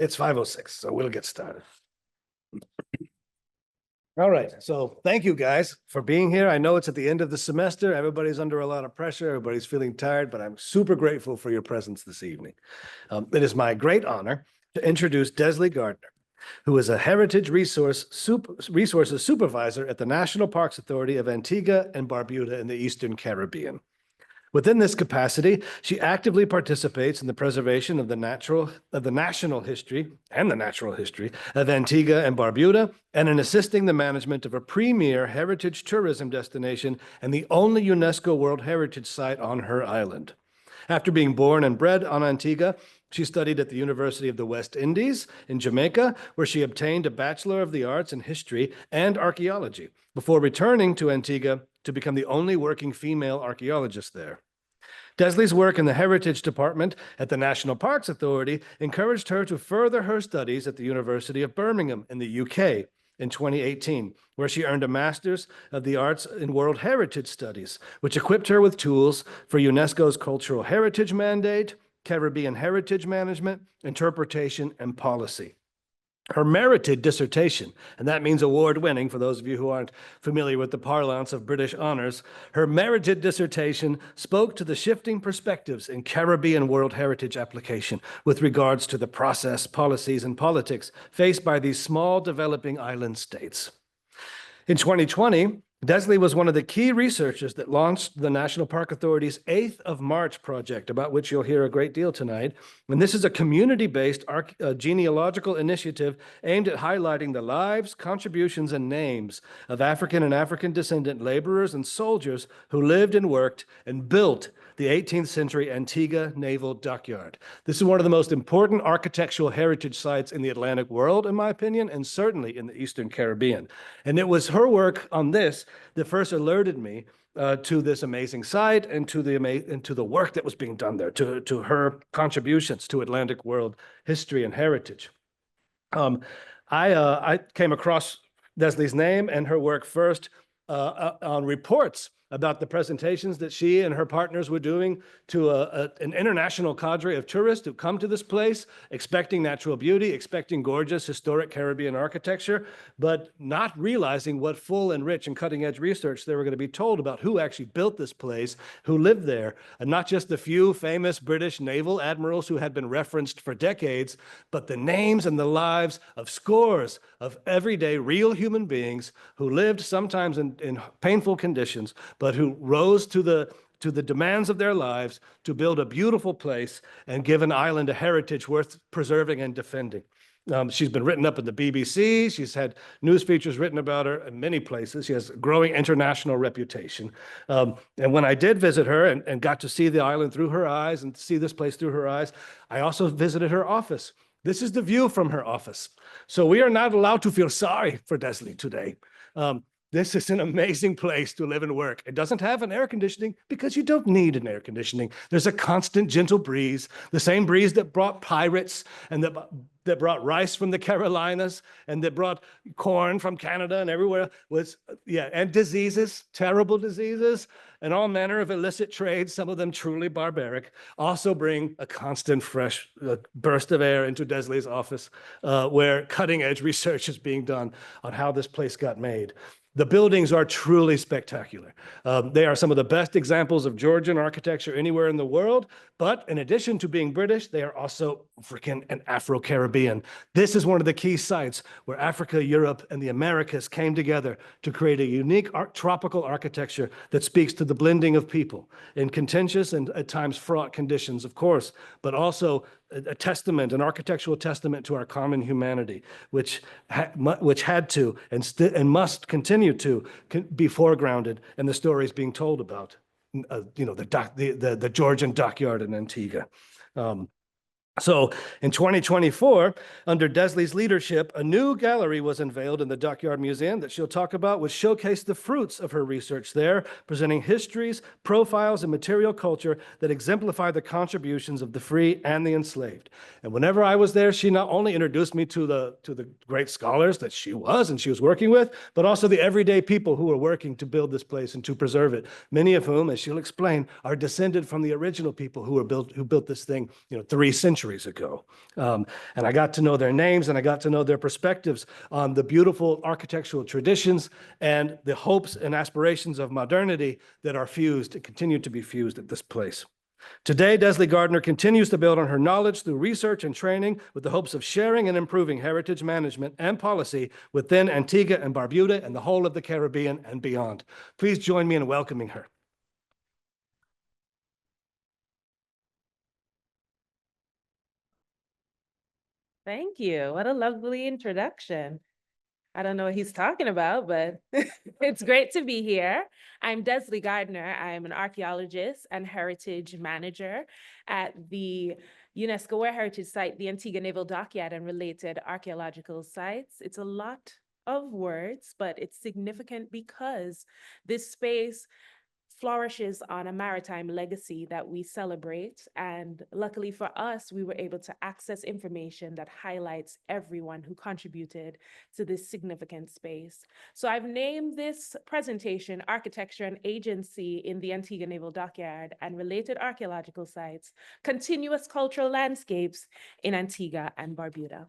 It's 5:06, so we'll get started. All right, so thank you guys for being here. I know it's at the end of the semester. Everybody's under a lot of pressure. Everybody's feeling tired, but I'm super grateful for your presence this evening. It is my great honor to introduce Desley Gardner, who is a Heritage Resources Supervisor at the National Parks Authority of Antigua and Barbuda in the Eastern Caribbean. Within this capacity, she actively participates in the preservation of the national history of Antigua and Barbuda, and in assisting the management of a premier heritage tourism destination and the only UNESCO World Heritage Site on her island. After being born and bred on Antigua, she studied at the University of the West Indies in Jamaica, where she obtained a Bachelor of the Arts in History and Archaeology, before returning to Antigua to become the only working female archaeologist there. Desley's work in the Heritage Department at the National Parks Authority encouraged her to further her studies at the University of Birmingham in the UK in 2018, where she earned a Master's of the Arts in World Heritage Studies, which equipped her with tools for UNESCO's Cultural Heritage Mandate, Caribbean Heritage Management, Interpretation, and Policy. Her merited dissertation, and that means award-winning for those of you who aren't familiar with the parlance of British honors, her merited dissertation spoke to the shifting perspectives in Caribbean World Heritage application with regards to the process, policies, and politics faced by these small developing island states. In 2020, Desley was one of the key researchers that launched the National Park Authority's 8th of March project, about which you'll hear a great deal tonight. And this is a community-based genealogical initiative aimed at highlighting the lives, contributions, and names of African and African descendant laborers and soldiers who lived and worked and built the 18th century Antigua Naval Dockyard. This is one of the most important architectural heritage sites in the Atlantic world, in my opinion, and certainly in the Eastern Caribbean. And it was her work on this that first alerted me to this amazing site and to the work that was being done there, to her contributions to Atlantic world history and heritage. I came across Desley's name and her work first on reports about the presentations that she and her partners were doing to an international cadre of tourists who come to this place, expecting natural beauty, expecting gorgeous historic Caribbean architecture, but not realizing what full and rich and cutting-edge research they were going to be told about who actually built this place, who lived there, and not just the few famous British naval admirals who had been referenced for decades, but the names and the lives of scores of everyday real human beings who lived sometimes in painful conditions, but who rose to the demands of their lives to build a beautiful place and give an island a heritage worth preserving and defending. She's been written up in the BBC. She's had news features written about her in many places. She has a growing international reputation. And when I did visit her and got to see the island through her eyes and see this place through her eyes, I also visited her office. This is the view from her office. So we are not allowed to feel sorry for Desley today. This is an amazing place to live and work. It doesn't have an air conditioning because you don't need an air conditioning. There's a constant gentle breeze, the same breeze that brought pirates and that brought rice from the Carolinas and that brought corn from Canada and everywhere and diseases, terrible diseases, and all manner of illicit trades, some of them truly barbaric, also bring a constant fresh burst of air into Desley's office where cutting edge research is being done on how this place got made. The buildings are truly spectacular. They are some of the best examples of Georgian architecture anywhere in the world, but in addition to being British, they are also African and Afro-Caribbean. This is one of the key sites where Africa, Europe, and the Americas came together to create a unique tropical architecture that speaks to the blending of people in contentious and at times fraught conditions, of course, but also a testament, an architectural testament to our common humanity, which had to and must continue to be foregrounded in the stories being told about, the Georgian dockyard in Antigua. So in 2024, under Desley's leadership, a new gallery was unveiled in the Dockyard Museum that she'll talk about, which showcased the fruits of her research there, presenting histories, profiles, and material culture that exemplify the contributions of the free and the enslaved. And whenever I was there, she not only introduced me to the great scholars that she was working with, but also the everyday people who were working to build this place and to preserve it, many of whom, as she'll explain, are descended from the original people who built this thing, 3 centuries centuries ago. And I got to know their names, and I got to know their perspectives on the beautiful architectural traditions and the hopes and aspirations of modernity that are fused and continue to be fused at this place. Today, Desley Gardner continues to build on her knowledge through research and training with the hopes of sharing and improving heritage management and policy within Antigua and Barbuda and the whole of the Caribbean and beyond. Please join me in welcoming her. Thank you. What a lovely introduction. I don't know what he's talking about, but it's great to be here. I'm Desley Gardner. I'm an archaeologist and heritage manager at the UNESCO World Heritage Site, the Antigua Naval Dockyard, and related archaeological sites. It's a lot of words, but it's significant because this space flourishes on a maritime legacy that we celebrate. And luckily for us, we were able to access information that highlights everyone who contributed to this significant space. So I've named this presentation Architecture and Agency in the Antigua Naval Dockyard and Related Archaeological Sites, Continuous Cultural Landscapes in Antigua and Barbuda.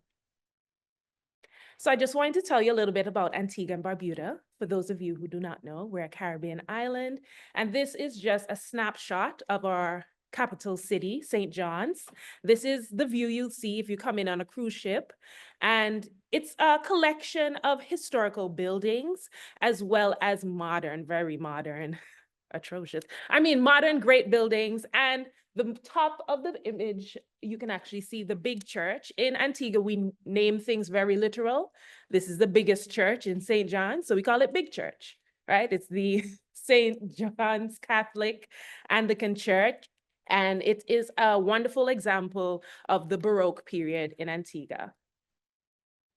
So I just wanted to tell you a little bit about Antigua and Barbuda. For those of you who do not know, we're a Caribbean island, and this is just a snapshot of our capital city, St. John's. This is the view you'll see if you come in on a cruise ship, and it's a collection of historical buildings as well as modern, very modern, atrocious. I mean, modern great buildings. And the top of the image, you can actually see the big church. In Antigua, we name things very literal. This is the biggest church in St. John's, so we call it Big Church, right? It's the St. John's Catholic Anglican Church, and it is a wonderful example of the Baroque period in Antigua.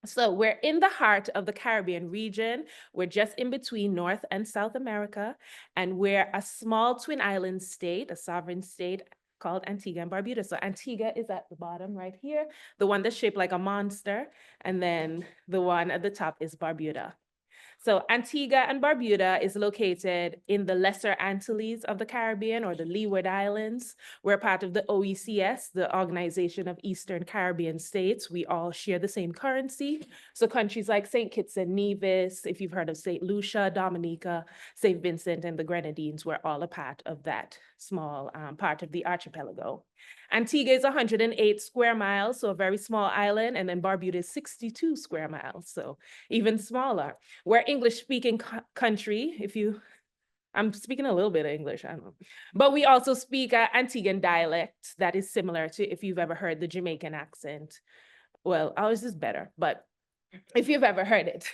So we're in the heart of the Caribbean region. We're just in between North and South America, and we're a small twin island state, a sovereign state called Antigua and Barbuda. So Antigua is at the bottom right here, the one that's shaped like a monster, and then the one at the top is Barbuda. So Antigua and Barbuda is located in the Lesser Antilles of the Caribbean, or the Leeward Islands. We're part of the OECS, the Organization of Eastern Caribbean States. We all share the same currency. So countries like St. Kitts and Nevis, if you've heard of St. Lucia, Dominica, St. Vincent, and the Grenadines, we're all a part of that small part of the archipelago. Antigua is 108 square miles, so a very small island, and then Barbuda is 62 square miles, so even smaller. We're English-speaking country. I'm speaking a little bit of English, I don't know. But we also speak Antiguan dialect that is similar to if you've ever heard the Jamaican accent. Well, ours is better, but if you've ever heard it.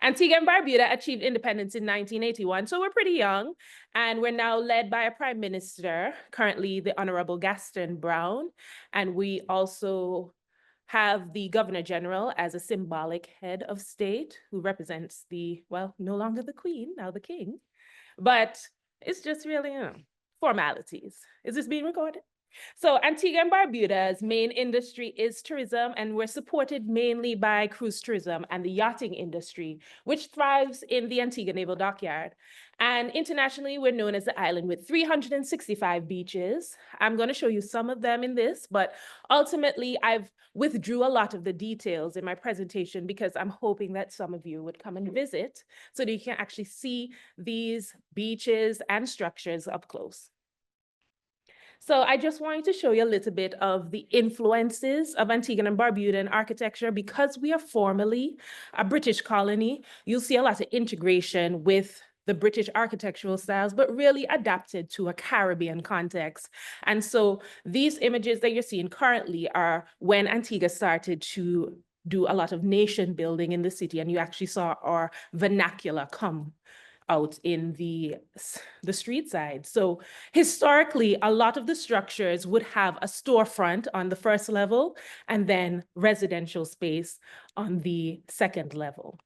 Antigua and Barbuda achieved independence in 1981, so we're pretty young, and we're now led by a prime minister, currently the Honorable Gaston Brown, and we also have the Governor General as a symbolic head of state who represents the, well, no longer the Queen, now the King, but it's just really formalities. Is this being recorded? So Antigua and Barbuda's main industry is tourism, and we're supported mainly by cruise tourism and the yachting industry, which thrives in the Antigua Naval Dockyard. And internationally, we're known as the island with 365 beaches. I'm going to show you some of them in this, but ultimately I've withdrew a lot of the details in my presentation because I'm hoping that some of you would come and visit so that you can actually see these beaches and structures up close. So I just wanted to show you a little bit of the influences of Antigua and Barbuda in architecture. Because we are formally a British colony, you'll see a lot of integration with the British architectural styles, but really adapted to a Caribbean context. And so these images that you're seeing currently are when Antigua started to do a lot of nation building in the city, and you actually saw our vernacular come out in the street side. So historically, a lot of the structures would have a storefront on the first level and then residential space on the second level.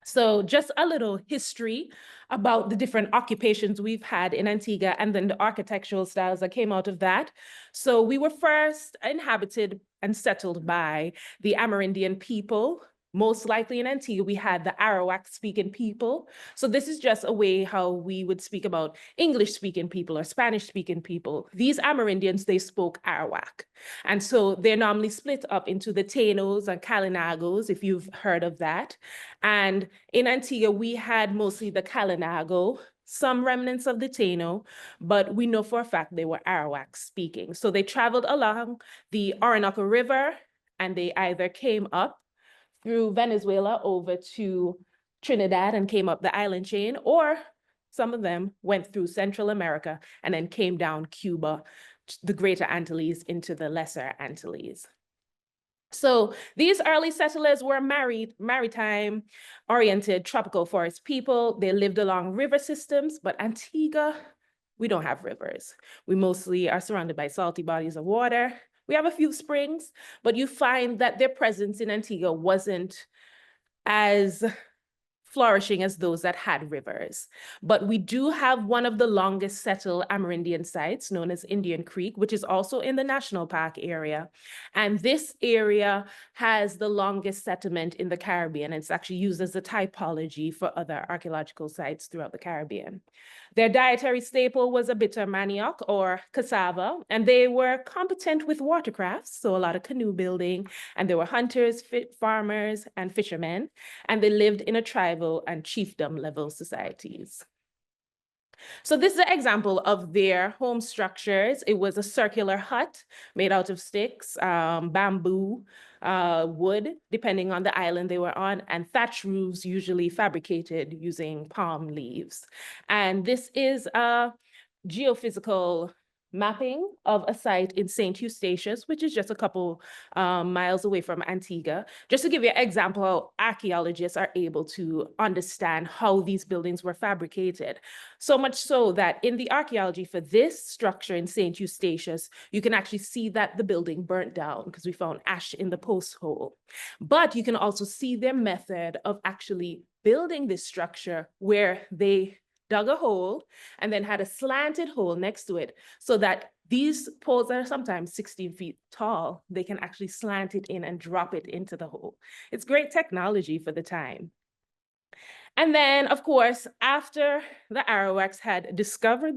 So just a little history about the different occupations we've had in Antigua and then the architectural styles that came out of that. So we were first inhabited and settled by the Amerindian people most likely in Antigua, we had the Arawak-speaking people. So this is just a way how we would speak about English-speaking people or Spanish-speaking people. These Amerindians, they spoke Arawak. And so they're normally split up into the Tainos and Kalinagos, if you've heard of that. And in Antigua, we had mostly the Kalinago, some remnants of the Taino, but we know for a fact they were Arawak speaking. So they traveled along the Orinoco River, and they either came up through Venezuela over to Trinidad and came up the island chain, or some of them went through Central America and then came down Cuba, the Greater Antilles into the Lesser Antilles. So these early settlers were maritime-oriented tropical forest people. They lived along river systems, but Antigua, we don't have rivers. We mostly are surrounded by salty bodies of water. We have a few springs, but you find that their presence in Antigua wasn't as flourishing as those that had rivers. But we do have one of the longest settled Amerindian sites, known as Indian Creek, which is also in the National Park area. And this area has the longest settlement in the Caribbean. It's actually used as a typology for other archaeological sites throughout the Caribbean. Their dietary staple was a bitter manioc or cassava, and they were competent with watercrafts, so a lot of canoe building, and they were hunters, farmers, and fishermen, and they lived in a tribal and chiefdom level societies. So this is an example of their home structures. It was a circular hut made out of sticks, bamboo, wood, depending on the island they were on, and thatch roofs usually fabricated using palm leaves. And this is a geophysical mapping of a site in St. Eustatius, which is just a couple miles away from Antigua, just to give you an example how archaeologists are able to understand how these buildings were fabricated. So much so that in the archaeology for this structure in St. Eustatius, you can actually see that the building burnt down because we found ash in the post hole. But you can also see their method of actually building this structure where they dug a hole and then had a slanted hole next to it so that these poles that are sometimes 16 feet tall, they can actually slant it in and drop it into the hole. It's great technology for the time. And then, of course, after the Arawaks had discovered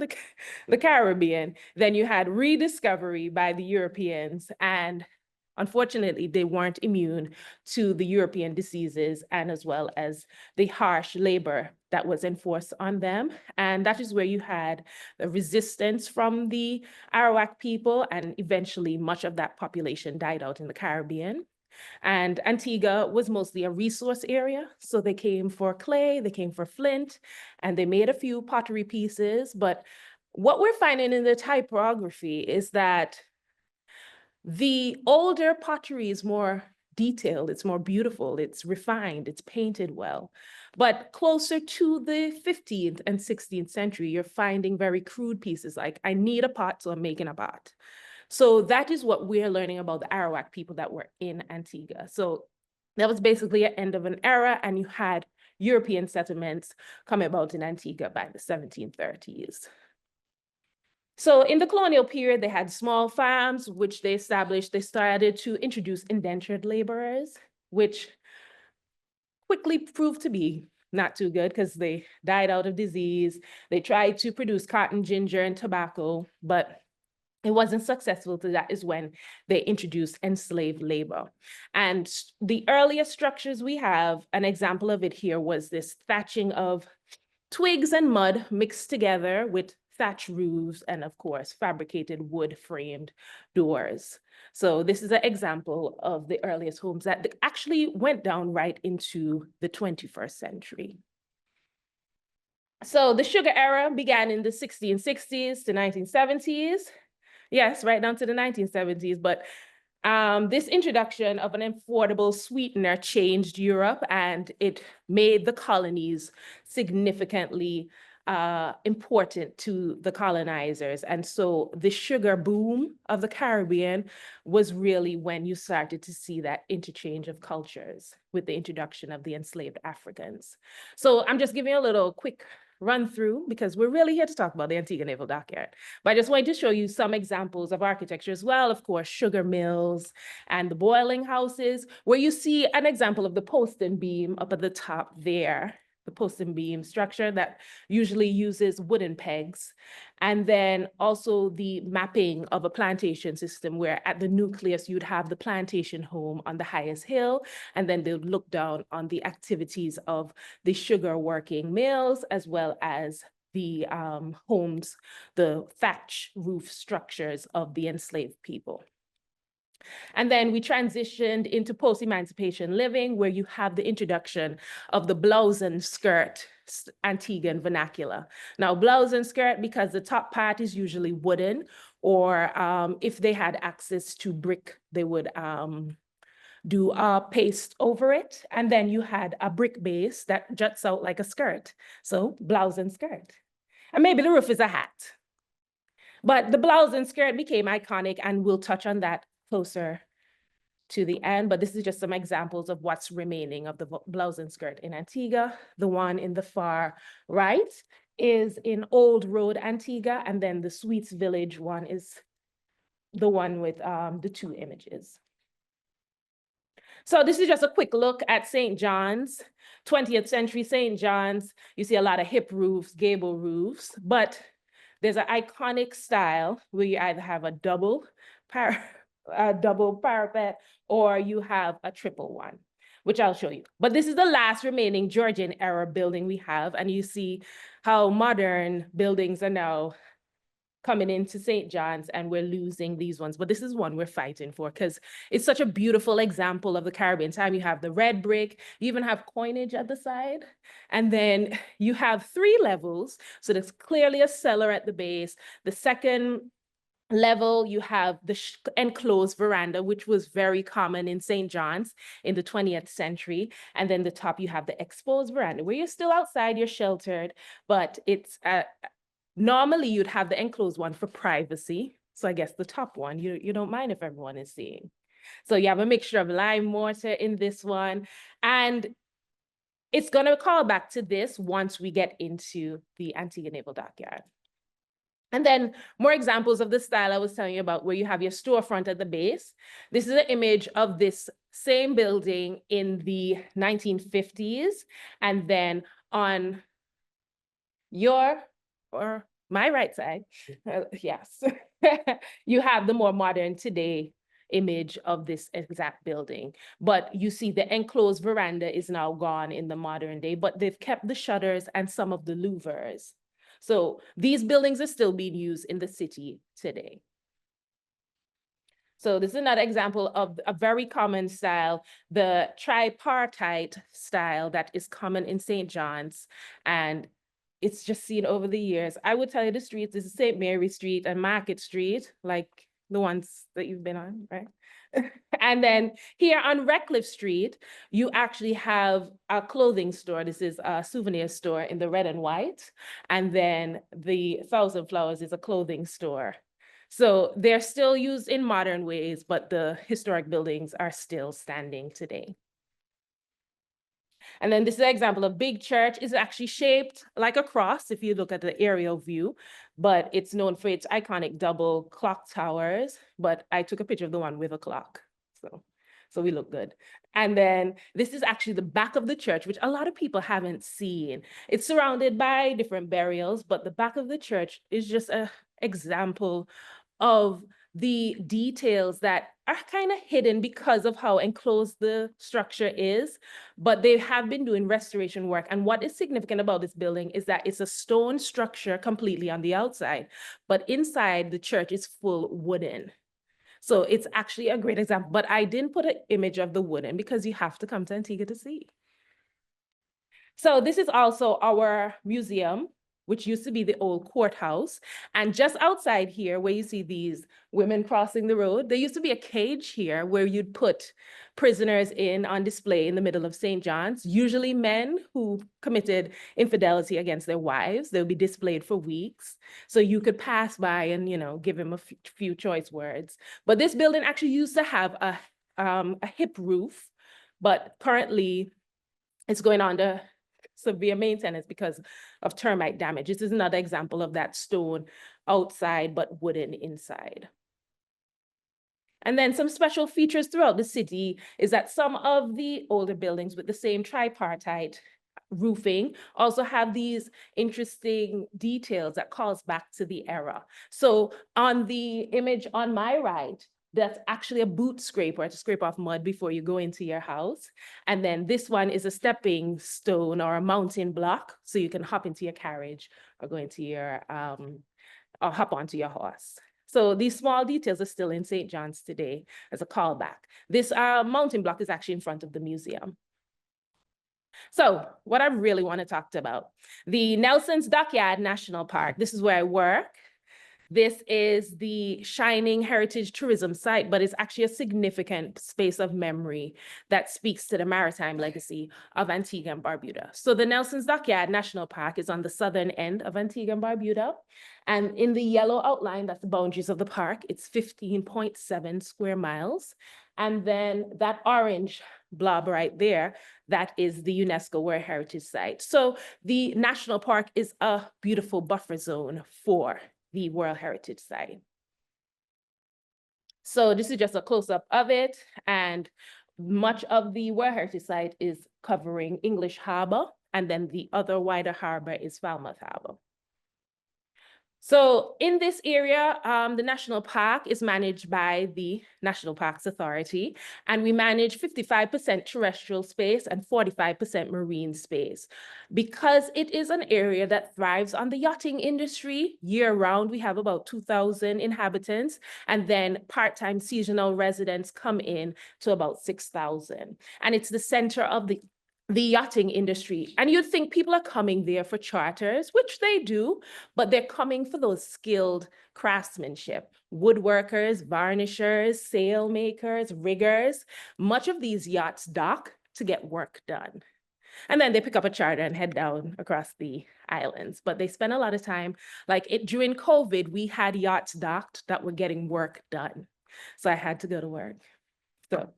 the Caribbean, then you had rediscovery by the Europeans, and unfortunately, they weren't immune to the European diseases and as well as the harsh labor that was enforced on them. And that is where you had the resistance from the Arawak people, and eventually much of that population died out in the Caribbean. And Antigua was mostly a resource area. So they came for clay, they came for flint, and they made a few pottery pieces. But what we're finding in the typography is that the older pottery is more detailed, it's more beautiful, it's refined, it's painted well. But closer to the 15th and 16th century, you're finding very crude pieces like, I need a pot, so I'm making a pot. So that is what we're learning about the Arawak people that were in Antigua. So that was basically an end of an era, and you had European settlements coming about in Antigua by the 1730s. So in the colonial period, they had small farms, which they established. They started to introduce indentured laborers, which quickly proved to be not too good because they died out of disease. They tried to produce cotton, ginger, and tobacco, but it wasn't successful. So that is when they introduced enslaved labor. And the earliest structures we have, an example of it here was this thatching of twigs and mud mixed together with thatch roofs and, of course, fabricated wood framed doors. So this is an example of the earliest homes that actually went down right into the 21st century. So the sugar era began in the 1660s to 1970s. Yes, right down to the 1970s, but this introduction of an affordable sweetener changed Europe, and it made the colonies significantly important to the colonizers. And so the sugar boom of the Caribbean was really when you started to see that interchange of cultures with the introduction of the enslaved Africans. So I'm just giving a little quick run through because we're really here to talk about the Antigua Naval Dockyard. But I just wanted to show you some examples of architecture as well. Of course, sugar mills and the boiling houses, where you see an example of the post and beam up at the top there, the post and beam structure that usually uses wooden pegs. And then also the mapping of a plantation system where at the nucleus, you'd have the plantation home on the highest hill, and then they would look down on the activities of the sugar working mills, as well as the homes, the thatch roof structures of the enslaved people. And then we transitioned into post-emancipation living, where you have the introduction of the blouse and skirt Antiguan vernacular. Now, blouse and skirt, because the top part is usually wooden, or if they had access to brick, they would do a paste over it. And then you had a brick base that juts out like a skirt. So blouse and skirt. And maybe the roof is a hat. But the blouse and skirt became iconic, and we'll touch on that closer to the end, but this is just some examples of what's remaining of the blouse and skirt in Antigua. The one in the far right is in Old Road, Antigua, and then the Sweets Village one is the one with the two images. So this is just a quick look at St. John's, 20th century St. John's. You see a lot of hip roofs, gable roofs, but there's an iconic style where you either have a double parapet, or you have a triple one, which I'll show you. But this is the last remaining Georgian era building we have. And you see how modern buildings are now coming into St. John's, and we're losing these ones. But this is one we're fighting for because it's such a beautiful example of the Caribbean time. You have the red brick, you even have coinage at the side. And then you have 3 levels. So there's clearly a cellar at the base. The second level, you have the enclosed veranda, which was very common in St. John's in the 20th century. And then the top, you have the exposed veranda where you're still outside, you're sheltered, but it's normally you'd have the enclosed one for privacy. So I guess the top one, you don't mind if everyone is seeing. So you have a mixture of lime mortar in this one. And it's going to call back to this once we get into the Antigua Naval Dockyard. And then more examples of the style I was telling you about, where you have your storefront at the base. This is an image of this same building in the 1950s. And then on your, or my right side, yes, you have the more modern today image of this exact building. But you see the enclosed veranda is now gone in the modern day, but they've kept the shutters and some of the louvers. So these buildings are still being used in the city today. So this is another example of a very common style, the tripartite style that is common in St. John's. And it's just seen over the years. I would tell you the streets, this is St. Mary Street and Market Street, like the ones that you've been on, right? And then here on Redcliffe Street, you actually have a clothing store. This is a souvenir store in the red and white. And then the Thousand Flowers is a clothing store. So they're still used in modern ways, but the historic buildings are still standing today. And then this is an example of Big Church. It's actually shaped like a cross if you look at the aerial view, but it's known for its iconic double clock towers. But I took a picture of the one with a clock. So we look good. And then this is actually the back of the church, which a lot of people haven't seen. It's surrounded by different burials, but the back of the church is just an example of the details that are kind of hidden because of how enclosed the structure is, but they have been doing restoration work. And what is significant about this building is that it's a stone structure completely on the outside, but inside the church is full wooden. So it's actually a great example, but I didn't put an image of the wooden because you have to come to Antigua to see. So this is also our museum, which used to be the old courthouse. And just outside here, where you see these women crossing the road, there used to be a cage here where you'd put prisoners in on display in the middle of St. John's, usually men who committed infidelity against their wives. They'll be displayed for weeks. So you could pass by and, give him a few choice words. But this building actually used to have a hip roof, but currently it's going under severe maintenance because of termite damage. This is another example of that stone outside, but wooden inside. And then some special features throughout the city is that some of the older buildings with the same tripartite roofing also have these interesting details that calls back to the era. So on the image on my right, that's actually a boot scraper to scrape off mud before you go into your house. And then this one is a stepping stone or a mountain block, so you can hop into your carriage or go into your, or hop onto your horse. So these small details are still in St. John's today as a callback. This mountain block is actually in front of the museum. So what I really want to talk about, the Nelson's Dockyard National Park. This is where I work. This is the shining heritage tourism site, but it's actually a significant space of memory that speaks to the maritime legacy of Antigua and Barbuda. So the Nelson's Dockyard National Park is on the southern end of Antigua and Barbuda. And in the yellow outline, that's the boundaries of the park. It's 15.7 square miles. And then that orange blob right there, that is the UNESCO World Heritage Site. So the national park is a beautiful buffer zone for the World Heritage Site. So this is just a close-up of it, and much of the World Heritage Site is covering English Harbour, and then the other wider harbor is Falmouth Harbour. So in this area, the national park is managed by the National Parks Authority, and we manage 55% terrestrial space and 45% marine space. Because it is an area that thrives on the yachting industry year-round, we have about 2,000 inhabitants, and then part-time seasonal residents come in to about 6,000. And it's the center of the yachting industry. And you'd think people are coming there for charters, which they do, but they're coming for those skilled craftsmanship, woodworkers, varnishers, sail makers, riggers. Much of these yachts dock to get work done. And then they pick up a charter and head down across the islands. But they spend a lot of time, during COVID, we had yachts docked that were getting work done. So I had to go to work. So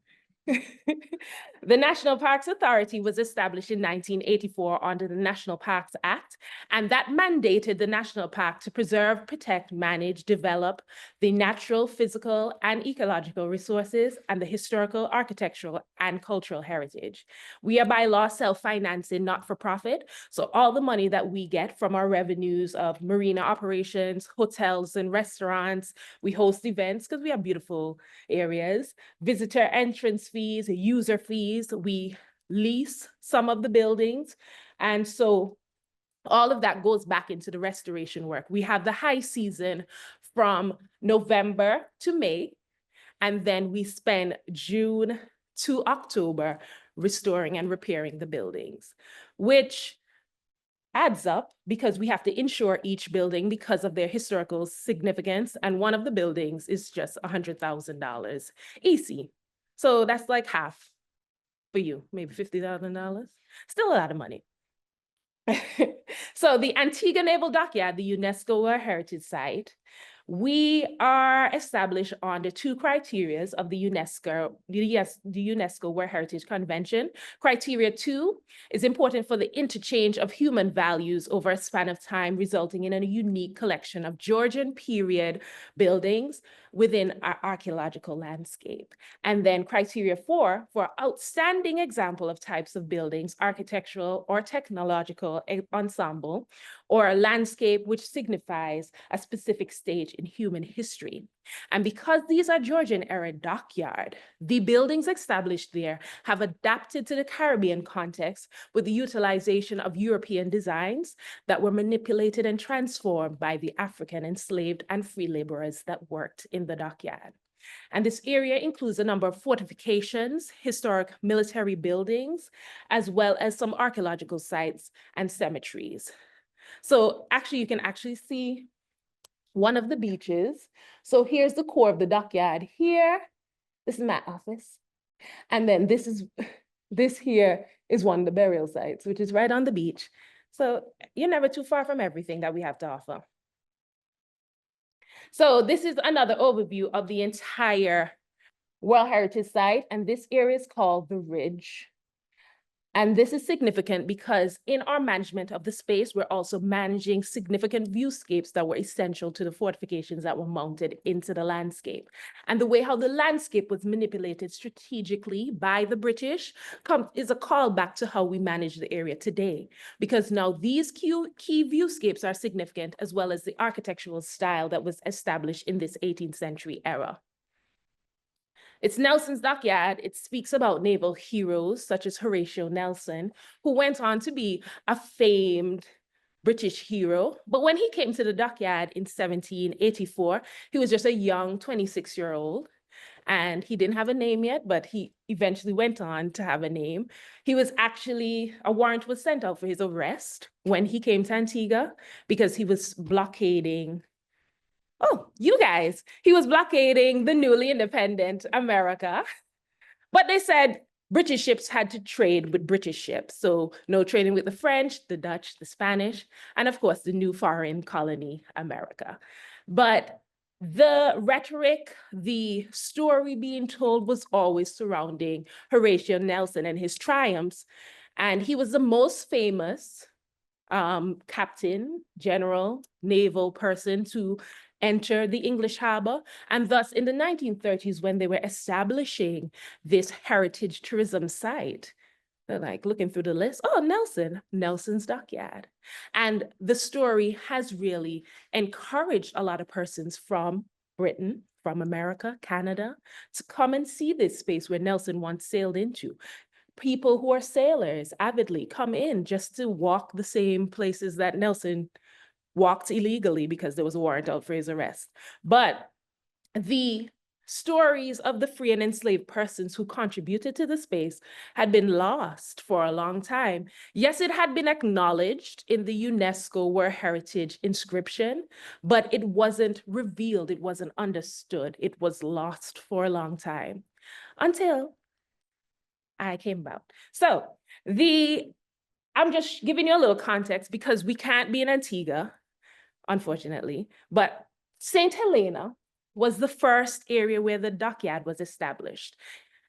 the National Parks Authority was established in 1984 under the National Parks Act, and that mandated the national park to preserve, protect, manage, develop the natural, physical, and ecological resources and the historical, architectural, and cultural heritage. We are by law self-financing, not-for-profit, so all the money that we get from our revenues of marina operations, hotels and restaurants, we host events because we have beautiful areas, visitor entrance fees, user fees, we lease some of the buildings. And so all of that goes back into the restoration work. We have the high season from November to May, and then we spend June to October restoring and repairing the buildings, which adds up because we have to insure each building because of their historical significance. And one of the buildings is just $100,000 easy. So that's like half for you, maybe $50,000. Still a lot of money. So the Antigua Naval Dockyard, the UNESCO World Heritage Site, we are established under two criteria of the UNESCO World Heritage Convention. Criteria 2 is important for the interchange of human values over a span of time, resulting in a unique collection of Georgian period buildings within our archaeological landscape. And then criteria 4 for outstanding example of types of buildings, architectural or technological ensemble, or a landscape which signifies a specific stage in human history. And because these are Georgian era dockyard, the buildings established there have adapted to the Caribbean context with the utilization of European designs that were manipulated and transformed by the African enslaved and free laborers that worked in the dockyard. And this area includes a number of fortifications, historic military buildings, as well as some archaeological sites and cemeteries. So actually, you can actually see one of the beaches. So here's the core of the dockyard here. This is my office. And then this here is one of the burial sites, which is right on the beach. So you're never too far from everything that we have to offer. So this is another overview of the entire World Heritage Site. And this area is called the Ridge. And this is significant because in our management of the space, we're also managing significant viewscapes that were essential to the fortifications that were mounted into the landscape. And the way how the landscape was manipulated strategically by the British is a callback to how we manage the area today, because now these key viewscapes are significant, as well as the architectural style that was established in this 18th century era. It's Nelson's Dockyard. It speaks about naval heroes such as Horatio Nelson, who went on to be a famed British hero. But when he came to the dockyard in 1784, he was just a young 26-year-old. And he didn't have a name yet, but he eventually went on to have a name. A warrant was sent out for his arrest when he came to Antigua because he was blockading he was blockading the newly independent America. But they said British ships had to trade with British ships. So no trading with the French, the Dutch, the Spanish, and of course, the new foreign colony, America. But the rhetoric, the story being told was always surrounding Horatio Nelson and his triumphs. And he was the most famous captain, general, naval person to enter the English harbor. And thus in the 1930s, when they were establishing this heritage tourism site, they're like looking through the list, oh, Nelson's Dockyard. And the story has really encouraged a lot of persons from Britain, from America, Canada, to come and see this space where Nelson once sailed into. People who are sailors avidly come in just to walk the same places that Nelson walked illegally because there was a warrant out for his arrest. But the stories of the free and enslaved persons who contributed to the space had been lost for a long time. Yes, it had been acknowledged in the UNESCO World Heritage inscription, but it wasn't revealed, it wasn't understood. It was lost for a long time until I came about. So I'm just giving you a little context because we can't be in Antigua, unfortunately, but St. Helena was the first area where the dockyard was established.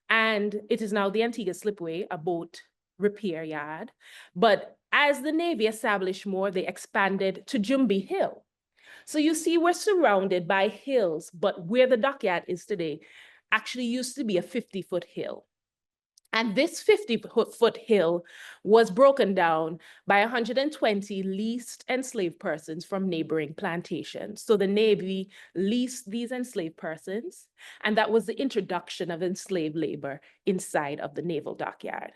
And it is now the Antigua Slipway, a boat repair yard. But as the Navy established more, they expanded to Jumbie Hill. So you see, we're surrounded by hills, but where the dockyard is today actually used to be a 50-foot hill. And this 50-foot hill was broken down by 120 leased enslaved persons from neighboring plantations. So the Navy leased these enslaved persons, and that was the introduction of enslaved labor inside of the naval dockyard.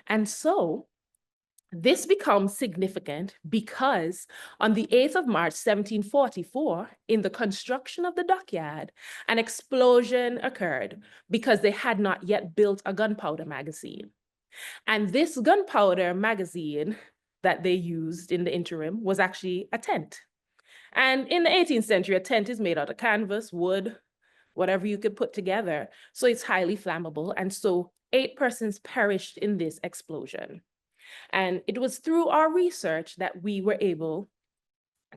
And so this becomes significant because on the 8th of March, 1744, in the construction of the dockyard, an explosion occurred because they had not yet built a gunpowder magazine. And this gunpowder magazine that they used in the interim was actually a tent. And in the 18th century, a tent is made out of canvas, wood, whatever you could put together. So it's highly flammable. And so 8 persons perished in this explosion. And it was through our research that we were able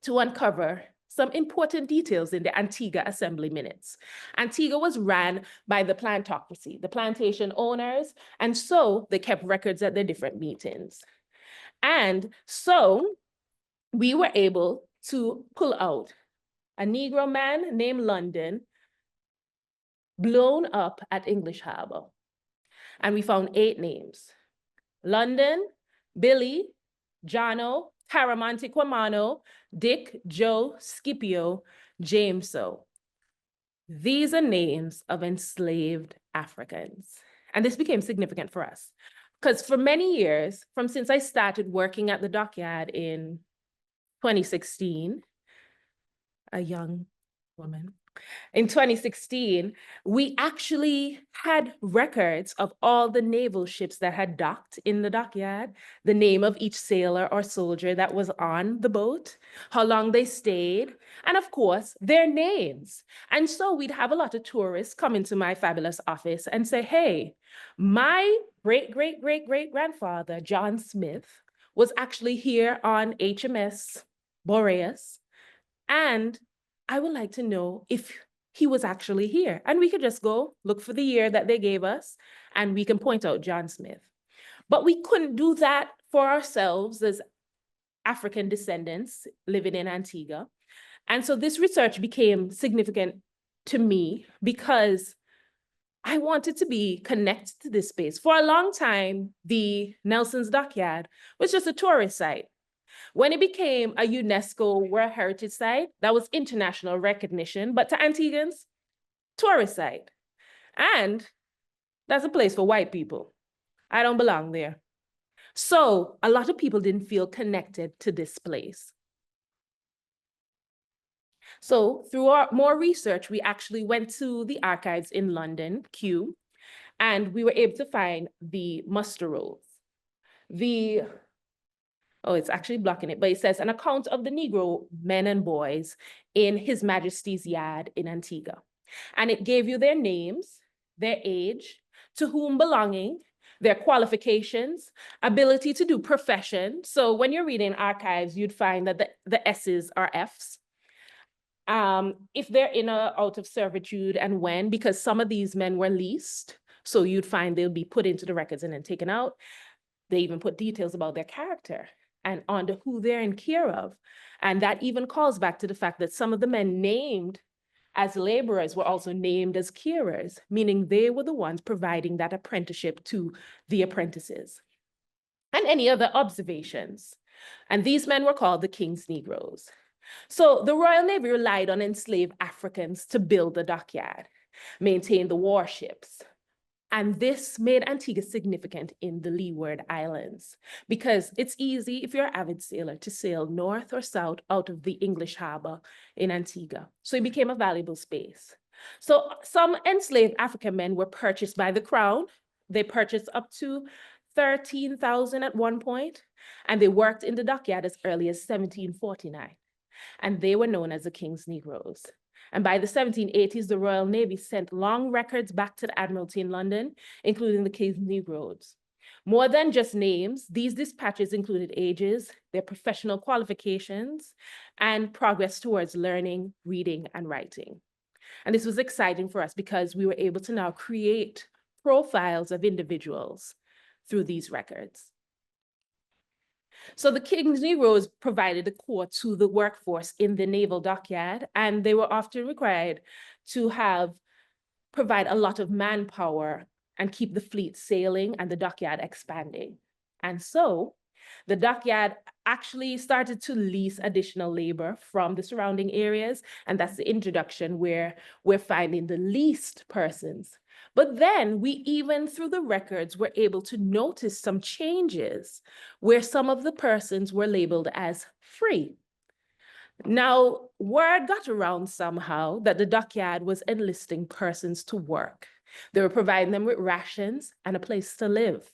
to uncover some important details in the Antigua Assembly minutes. Antigua was ran by the plantocracy, the plantation owners, and so they kept records at their different meetings. And so we were able to pull out a Negro man named London blown up at English Harbour. And we found 8 names: London, Billy, Jono, Caramonte Quamano, Dick, Joe, Scipio, Jameso. These are names of enslaved Africans. And this became significant for us because for many years, since I started working at the dockyard in 2016, a young woman, in 2016, we actually had records of all the naval ships that had docked in the dockyard, the name of each sailor or soldier that was on the boat, how long they stayed, and of course, their names. And so we'd have a lot of tourists come into my fabulous office and say, hey, my great-great-great-great-grandfather, John Smith, was actually here on HMS Boreas, and I would like to know if he was actually here. And we could just go look for the year that they gave us, and we can point out John Smith. But we couldn't do that for ourselves as African descendants living in Antigua. And so this research became significant to me because I wanted to be connected to this space. For a long time, the Nelson's Dockyard was just a tourist site. When it became a UNESCO World Heritage Site, that was international recognition, but to Antiguans, tourist site. And that's a place for white people. I don't belong there. So a lot of people didn't feel connected to this place. So through our more research, we actually went to the archives in London, Kew, and we were able to find the muster rolls. Oh, it's actually blocking it, but it says an account of the Negro men and boys in His Majesty's Yard in Antigua. And it gave you their names, their age, to whom belonging, their qualifications, ability to do profession. So when you're reading archives, you'd find that the S's are F's. If they're in or out of servitude and when, because some of these men were leased, so you'd find they'll be put into the records and then taken out. They even put details about their character and on to who they're in care of. And that even calls back to the fact that some of the men named as laborers were also named as carers, meaning they were the ones providing that apprenticeship to the apprentices. And any other observations. And these men were called the King's Negroes. So the Royal Navy relied on enslaved Africans to build the dockyard, maintain the warships. And this made Antigua significant in the Leeward Islands because it's easy, if you're an avid sailor, to sail north or south out of the English harbor in Antigua. So it became a valuable space. So some enslaved African men were purchased by the crown. They purchased up to 13,000 at one point, and they worked in the dockyard as early as 1749. And they were known as the King's Negroes. And by the 1780s, the Royal Navy sent long records back to the Admiralty in London, including the King's Negroes. More than just names, these dispatches included ages, their professional qualifications, and progress towards learning, reading, and writing. And this was exciting for us because we were able to now create profiles of individuals through these records. So the King's Negroes provided a core to the workforce in the naval dockyard, and they were often required to provide a lot of manpower and keep the fleet sailing and the dockyard expanding. And so the dockyard actually started to lease additional labor from the surrounding areas, and that's the introduction where we're finding the leased persons. But then we even, through the records, were able to notice some changes where some of the persons were labeled as free. Now, word got around somehow that the dockyard was enlisting persons to work. They were providing them with rations and a place to live.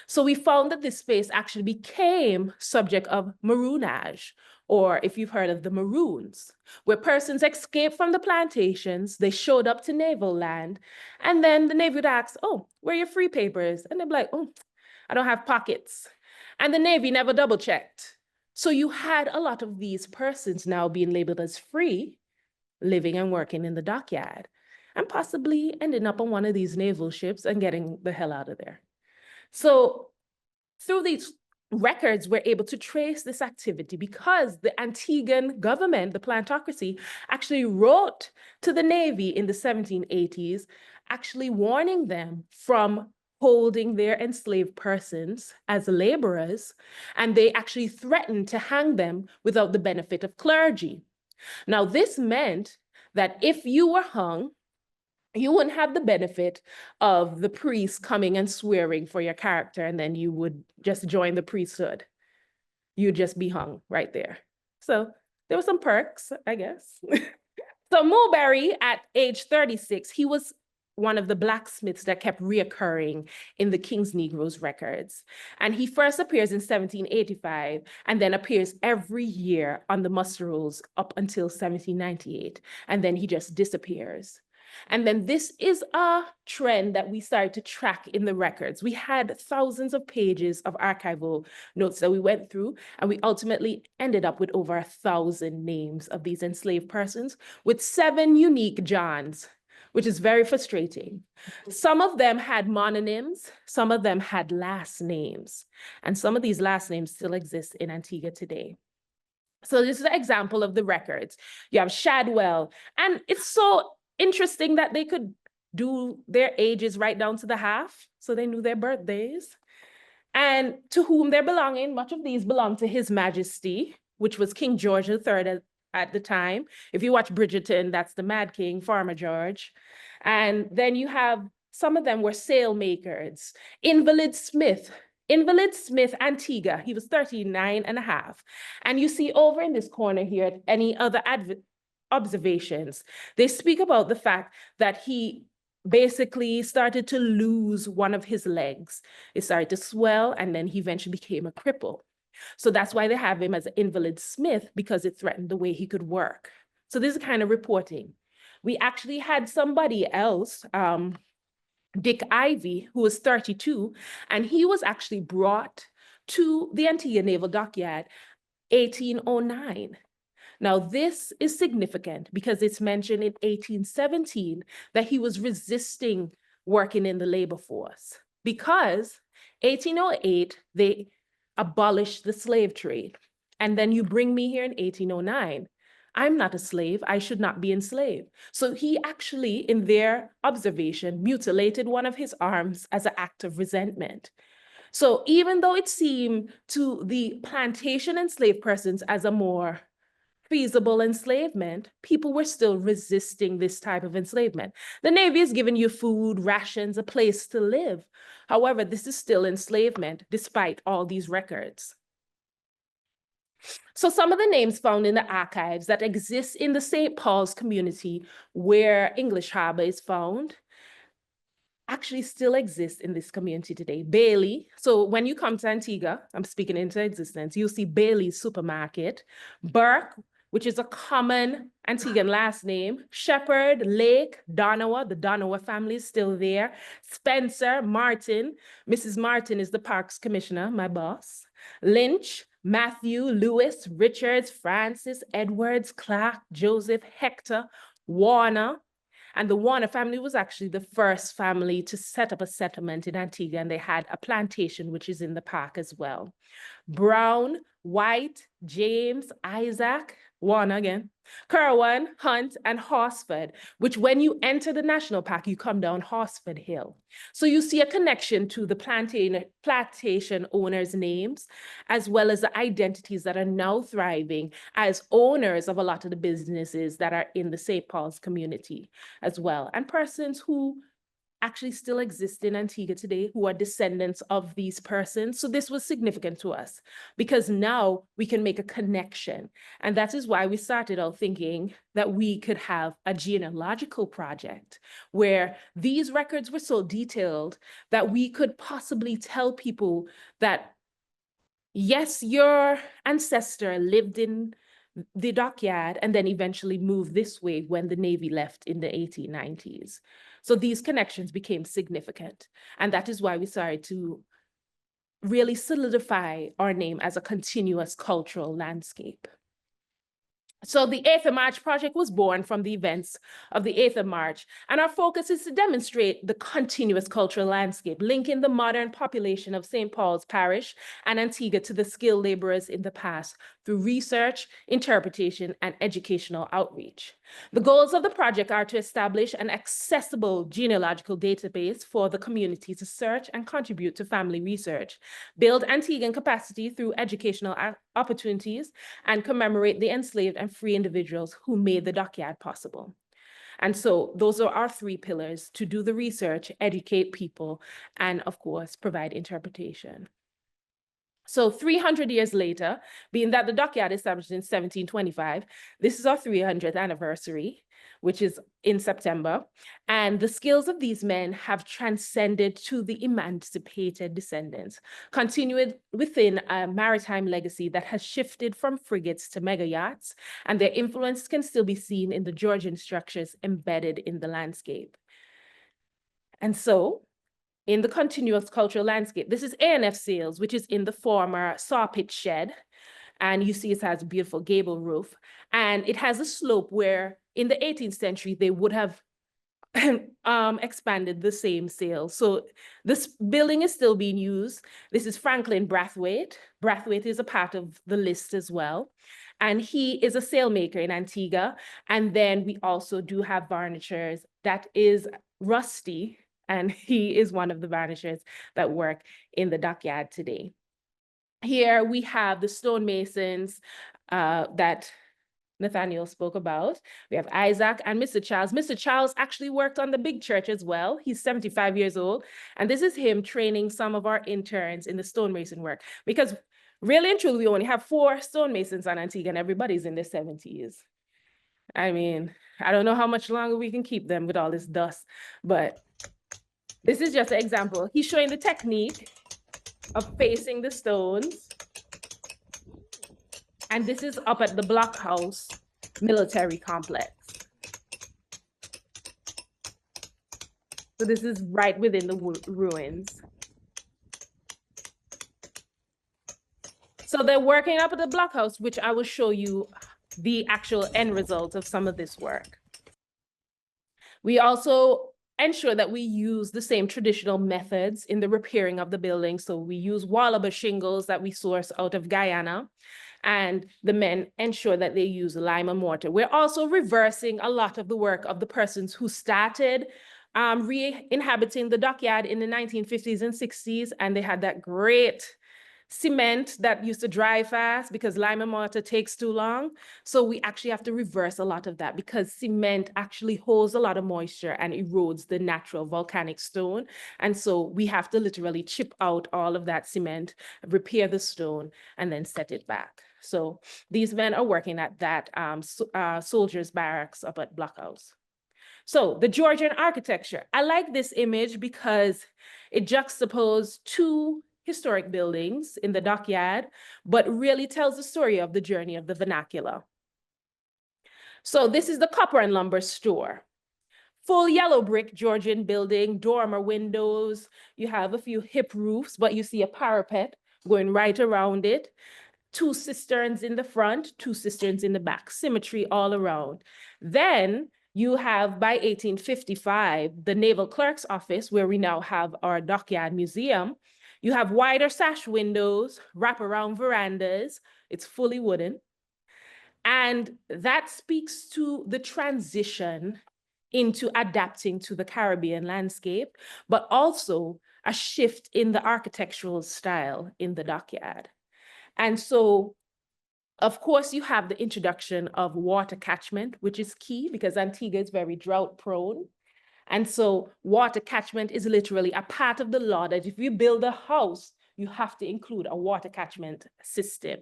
So we found that this space actually became subject of maroonage, or if you've heard of the Maroons, where persons escaped from the plantations, they showed up to naval land, and then the Navy would ask, oh, where are your free papers? And they'd be like, oh, I don't have pockets. And the Navy never double checked. So you had a lot of these persons now being labeled as free, living and working in the dockyard, and possibly ending up on one of these naval ships and getting the hell out of there. So through these records, we're able to trace this activity because the Antiguan government, the plantocracy, actually wrote to the Navy in the 1780s, actually warning them from holding their enslaved persons as laborers, and they actually threatened to hang them without the benefit of clergy. Now, this meant that if you were hung, you wouldn't have the benefit of the priest coming and swearing for your character, and then you would just join the priesthood. You'd just be hung right there. So there were some perks, I guess. So Mulberry, at age 36, he was one of the blacksmiths that kept reoccurring in the King's Negroes records. And he first appears in 1785 and then appears every year on the muster rolls up until 1798. And then he just disappears. And then this is a trend that we started to track in the records. We had thousands of pages of archival notes that we went through, and we ultimately ended up with over 1,000 names of these enslaved persons with 7 unique Johns, which is very frustrating. Some of them had mononyms, some of them had last names, and some of these last names still exist in Antigua today. So this is an example of the records. You have Shadwell, and it's so interesting that they could do their ages right down to the half, so they knew their birthdays. And to whom they're belonging, much of these belong to His Majesty, which was King George III at the time. If you watch Bridgerton, that's the Mad King, Farmer George. And then you have, some of them were sailmakers. Invalid Smith, Antigua, he was 39 and a half. And you see over in this corner here, any other observations, they speak about the fact that he basically started to lose one of his legs. It started to swell, and then he eventually became a cripple. So that's why they have him as an Invalid Smith, because it threatened the way he could work. So this is kind of reporting. We actually had somebody else, Dick Ivy, who was 32, and he was actually brought to the Antigua Naval Dockyard 1809. Now, this is significant because it's mentioned in 1817 that he was resisting working in the labor force, because 1808, they abolished the slave trade. And then you bring me here in 1809. I'm not a slave. I should not be enslaved. So he actually, in their observation, mutilated one of his arms as an act of resentment. So even though it seemed to the plantation enslaved persons as a more feasible enslavement, people were still resisting this type of enslavement. The Navy is giving you food, rations, a place to live. However, this is still enslavement despite all these records. So some of the names found in the archives that exist in the St. Paul's community where English Harbour is found actually still exist in this community today. Bailey, so when you come to Antigua, I'm speaking into existence, you'll see Bailey's Supermarket. Burke, which is a common Antiguan last name. Shepherd, Lake, Donawa, the Donawa family is still there. Spencer, Martin, Mrs. Martin is the Parks Commissioner, my boss. Lynch, Matthew, Lewis, Richards, Francis, Edwards, Clark, Joseph, Hector, Warner. And the Warner family was actually the first family to set up a settlement in Antigua, and they had a plantation, which is in the park as well. Brown, White, James, Isaac, Warner again, Kerwin, Hunt, and Horsford, which when you enter the national park, you come down Horsford Hill. So you see a connection to the plantation owners' names, as well as the identities that are now thriving as owners of a lot of the businesses that are in the St. Paul's community as well, and persons who actually still exist in Antigua today who are descendants of these persons. So this was significant to us because now we can make a connection. And that is why we started out thinking that we could have a genealogical project where these records were so detailed that we could possibly tell people that, yes, your ancestor lived in the dockyard and then eventually moved this way when the Navy left in the 1890s. So these connections became significant. And that is why we started to really solidify our name as a continuous cultural landscape. So the 8th of March project was born from the events of the 8th of March, and our focus is to demonstrate the continuous cultural landscape, linking the modern population of St. Paul's Parish and Antigua to the skilled laborers in the past through research, interpretation, and educational outreach. The goals of the project are to establish an accessible genealogical database for the community to search and contribute to family research, build Antiguan capacity through educational opportunities, and commemorate the enslaved and free individuals who made the dockyard possible. And so those are our 3 pillars: to do the research, educate people, and of course, provide interpretation. So 300 years later, being that the dockyard established in 1725, this is our 300th anniversary, which is in September. And the skills of these men have transcended to the emancipated descendants, continued within a maritime legacy that has shifted from frigates to mega yachts, and their influence can still be seen in the Georgian structures embedded in the landscape. And so, in the continuous cultural landscape, this is A&F Sales, which is in the former sawpit shed. And you see it has a beautiful gable roof. And it has a slope where in the 18th century, they would have expanded the same sale. So this building is still being used. This is Franklin Brathwaite. Brathwaite is a part of the list as well. And he is a sailmaker in Antigua. And then we also do have varnishers. That is Rusty, and he is one of the varnishers that work in the dockyard today. Here we have the stonemasons that Nathaniel spoke about. We have Isaac and Mr. Charles. Mr. Charles actually worked on the big church as well. He's 75 years old. And this is him training some of our interns in the stonemason work. Because really and truly, we only have 4 stonemasons on Antigua and everybody's in their 70s. I mean, I don't know how much longer we can keep them with all this dust, but this is just an example. He's showing the technique of facing the stones. And this is up at the Blockhouse Military Complex. So this is right within the ruins. So they're working up at the Blockhouse, which I will show you the actual end result of some of this work. We also ensure that we use the same traditional methods in the repairing of the building. So we use Wallaby shingles that we source out of Guyana, and the men ensure that they use lime and mortar. We're also reversing a lot of the work of the persons who started re-inhabiting the dockyard in the 1950s and 60s, and they had that great cement that used to dry fast because lime and mortar takes too long. So we actually have to reverse a lot of that because cement actually holds a lot of moisture and erodes the natural volcanic stone. And so we have to literally chip out all of that cement, repair the stone, and then set it back. So these men are working at that soldiers' barracks up at Blockhouse. So the Georgian architecture. I like this image because it juxtaposed 2 historic buildings in the dockyard, but really tells the story of the journey of the vernacular. So this is the Copper and Lumber store. Full yellow brick Georgian building, dormer windows. You have a few hip roofs, but you see a parapet going right around it. 2 cisterns in the front, 2 cisterns in the back, symmetry all around. Then you have, by 1855, the Naval Clerk's Office, where we now have our dockyard museum. You have wider sash windows, wraparound verandas. It's fully wooden. And that speaks to the transition into adapting to the Caribbean landscape, but also a shift in the architectural style in the dockyard. And so, of course, you have the introduction of water catchment, which is key because Antigua is very drought prone. And so water catchment is literally a part of the law that if you build a house, you have to include a water catchment system.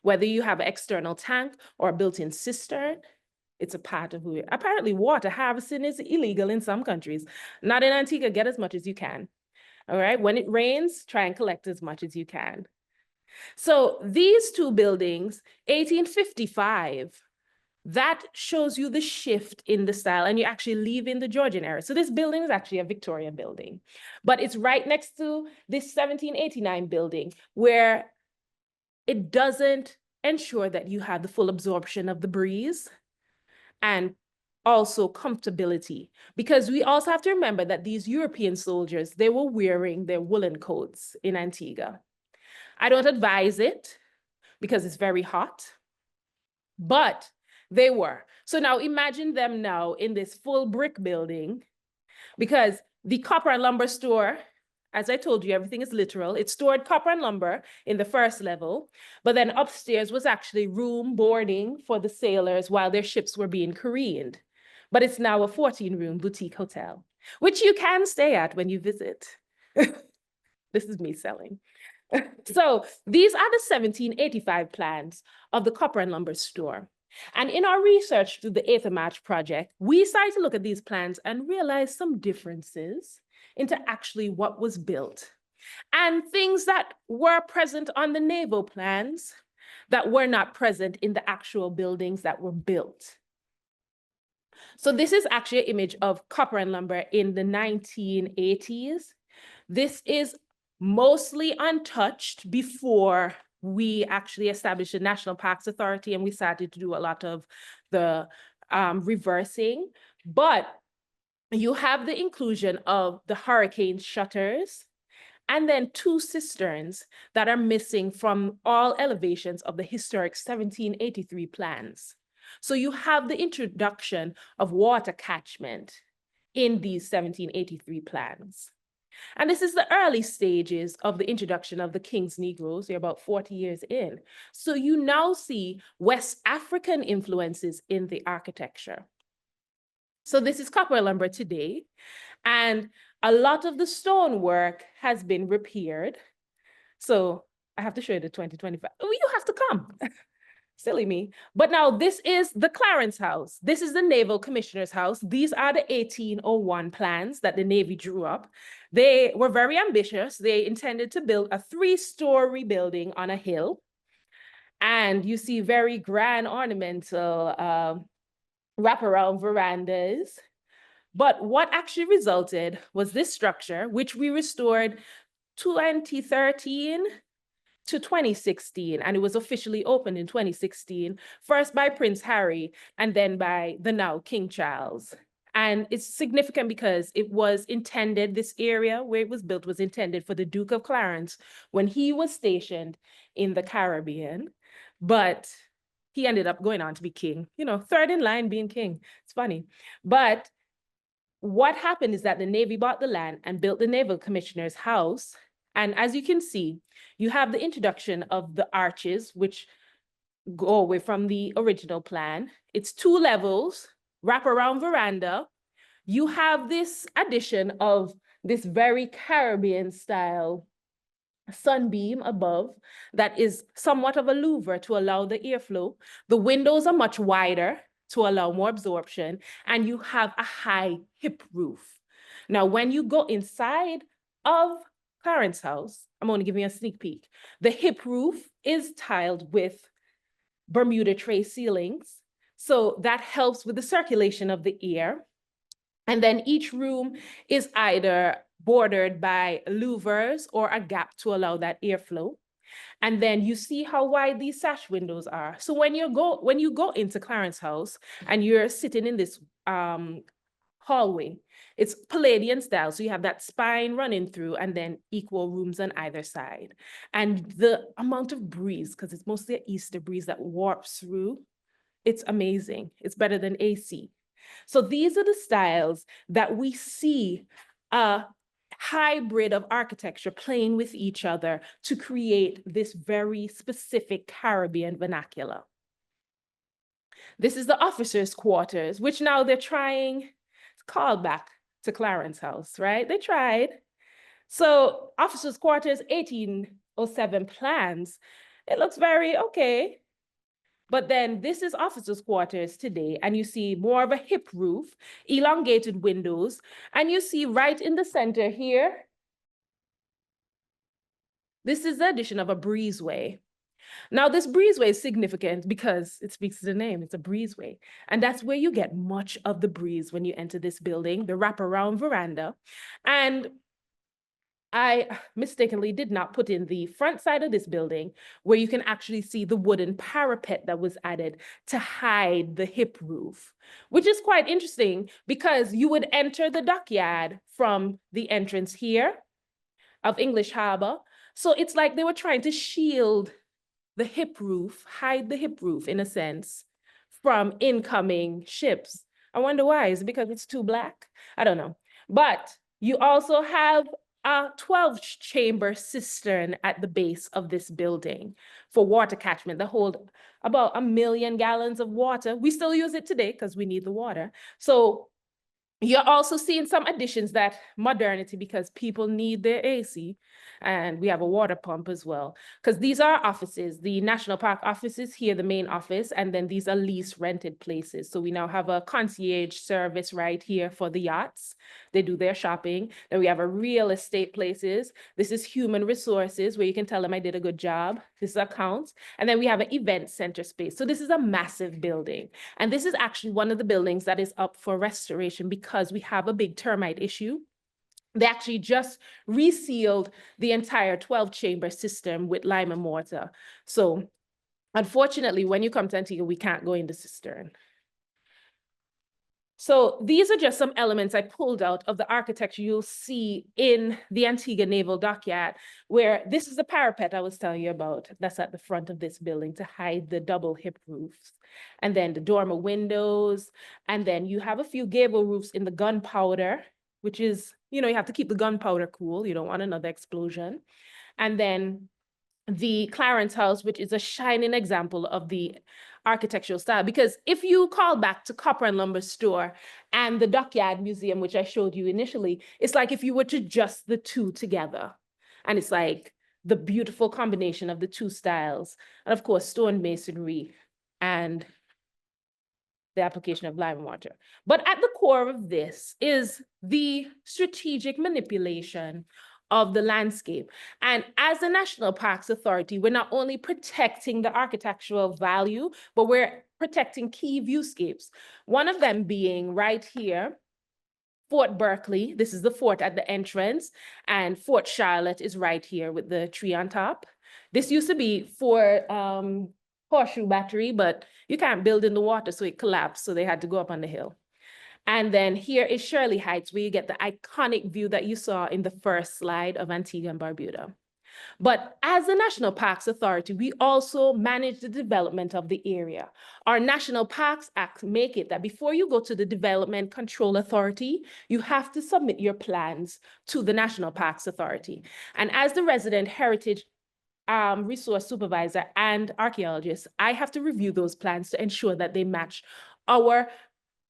Whether you have an external tank or a built-in cistern, it's a part of who. Apparently, water harvesting is illegal in some countries. Not in Antigua, get as much as you can. All right, when it rains, try and collect as much as you can. So these 2 buildings, 1855, that shows you the shift in the style, and you actually leave in the Georgian era. So this building is actually a Victorian building, but it's right next to this 1789 building where it doesn't ensure that you have the full absorption of the breeze and also comfortability, because we also have to remember that these European soldiers, they were wearing their woolen coats in Antigua. I don't advise it because it's very hot, but they were. So now imagine them now in this full brick building, because the Copper and Lumber store, as I told you, everything is literal. It stored copper and lumber in the first level, but then upstairs was actually room boarding for the sailors while their ships were being careened. But it's now a 14-room boutique hotel, which you can stay at when you visit. This is me selling. So these are the 1785 plans of the Copper and Lumber store. And in our research through the 8th of March project, we started to look at these plans and realize some differences into actually what was built and things that were present on the naval plans that were not present in the actual buildings that were built. So this is actually an image of Copper and Lumber in the 1980s. This is mostly untouched before we actually established the National Parks Authority, and we started to do a lot of the reversing. But you have the inclusion of the hurricane shutters, and then 2 cisterns that are missing from all elevations of the historic 1783 plans. So you have the introduction of water catchment in these 1783 plans. And this is the early stages of the introduction of the King's Negroes. They're about 40 years in. So you now see West African influences in the architecture. So this is copper lumber today, and a lot of the stonework has been repaired. So I have to show you the 2025. Oh, you have to come. Silly me. But now this is the Clarence House. This is the Naval Commissioner's House. These are the 1801 plans that the Navy drew up. They were very ambitious. They intended to build a 3-story building on a hill. And you see very grand ornamental wraparound verandas. But what actually resulted was this structure, which we restored 2013 to 2016, and it was officially opened in 2016, first by Prince Harry and then by the now King Charles. And it's significant because it was intended, this area where it was built was intended for the Duke of Clarence when he was stationed in the Caribbean, but he ended up going on to be king, you know, third in line being king. It's funny. But what happened is that the Navy bought the land and built the Naval Commissioner's House. And as you can see, you have the introduction of the arches, which go away from the original plan. It's 2 levels, wraparound veranda. You have this addition of this very Caribbean style sunbeam above that is somewhat of a louver to allow the airflow. The windows are much wider to allow more absorption, and you have a high hip roof. Now, when you go inside of Clarence House, I'm only giving you a sneak peek. The hip roof is tiled with Bermuda tray ceilings, so that helps with the circulation of the air. And then each room is either bordered by louvers or a gap to allow that airflow. And then you see how wide these sash windows are. So when you go into Clarence House and you're sitting in this hallway, it's Palladian style. So you have that spine running through and then equal rooms on either side. And the amount of breeze, because it's mostly an Easter breeze that warps through, it's amazing. It's better than AC. So these are the styles that we see a hybrid of architecture playing with each other to create this very specific Caribbean vernacular. This is the officers' quarters, which now they're trying to call back to Clarence House, right? They tried. So officers' quarters, 1807 plans, it looks very okay. But then this is officers' quarters today, and you see more of a hip roof, elongated windows, and you see right in the center here, this is the addition of a breezeway. Now, this breezeway is significant because it speaks to the name, it's a breezeway. And that's where you get much of the breeze when you enter this building, the wraparound veranda. And I mistakenly did not put in the front side of this building where you can actually see the wooden parapet that was added to hide the hip roof, which is quite interesting because you would enter the dockyard from the entrance here of English Harbour. So it's like they were trying to shield the hip roof, hide the hip roof in a sense from incoming ships. I wonder why. Is it because it's too black? I don't know. But you also have a 12-chamber cistern at the base of this building for water catchment that hold about 1 million gallons of water. We still use it today because we need the water. So you're also seeing some additions that modernity because people need their AC, and we have a water pump as well. Because these are offices, the National Park offices here, the main office, and then these are lease rented places. So we now have a concierge service right here for the yachts. They do their shopping. Then we have a real estate places. This is human resources where you can tell them I did a good job. This is accounts. And then we have an event center space. So this is a massive building. And this is actually one of the buildings that is up for restoration because we have a big termite issue. They actually just resealed the entire 12-chamber system with lime and mortar. So unfortunately, when you come to Antigua, we can't go in the cistern. So these are just some elements I pulled out of the architecture you'll see in the Antigua Naval Dockyard, where this is the parapet I was telling you about. That's at the front of this building to hide the double hip roofs. And then the dormer windows. And then you have a few gable roofs in the gunpowder, which is, you know, you have to keep the gunpowder cool. You don't want another explosion. And then the Clarence House, which is a shining example of the architectural style. Because if you call back to Copper and Lumber Store and the Dockyard Museum, which I showed you initially, it's like if you were to just the two together. And it's like the beautiful combination of the two styles. And of course, stone masonry and the application of lime water. But at the core of this is the strategic manipulation of the landscape. And as the National Parks Authority, we're not only protecting the architectural value, but we're protecting key viewscapes. One of them being right here, Fort Berkeley. This is the fort at the entrance, and Fort Charlotte is right here with the tree on top. This used to be for Horseshoe Battery, but you can't build in the water, so it collapsed, so they had to go up on the hill. And then here is Shirley Heights, where you get the iconic view that you saw in the first slide of Antigua and Barbuda. But as the National Parks Authority, we also manage the development of the area. Our National Parks Act make it that before you go to the Development Control Authority, you have to submit your plans to the National Parks Authority. And as the resident heritage resource supervisor and archaeologist, I have to review those plans to ensure that they match our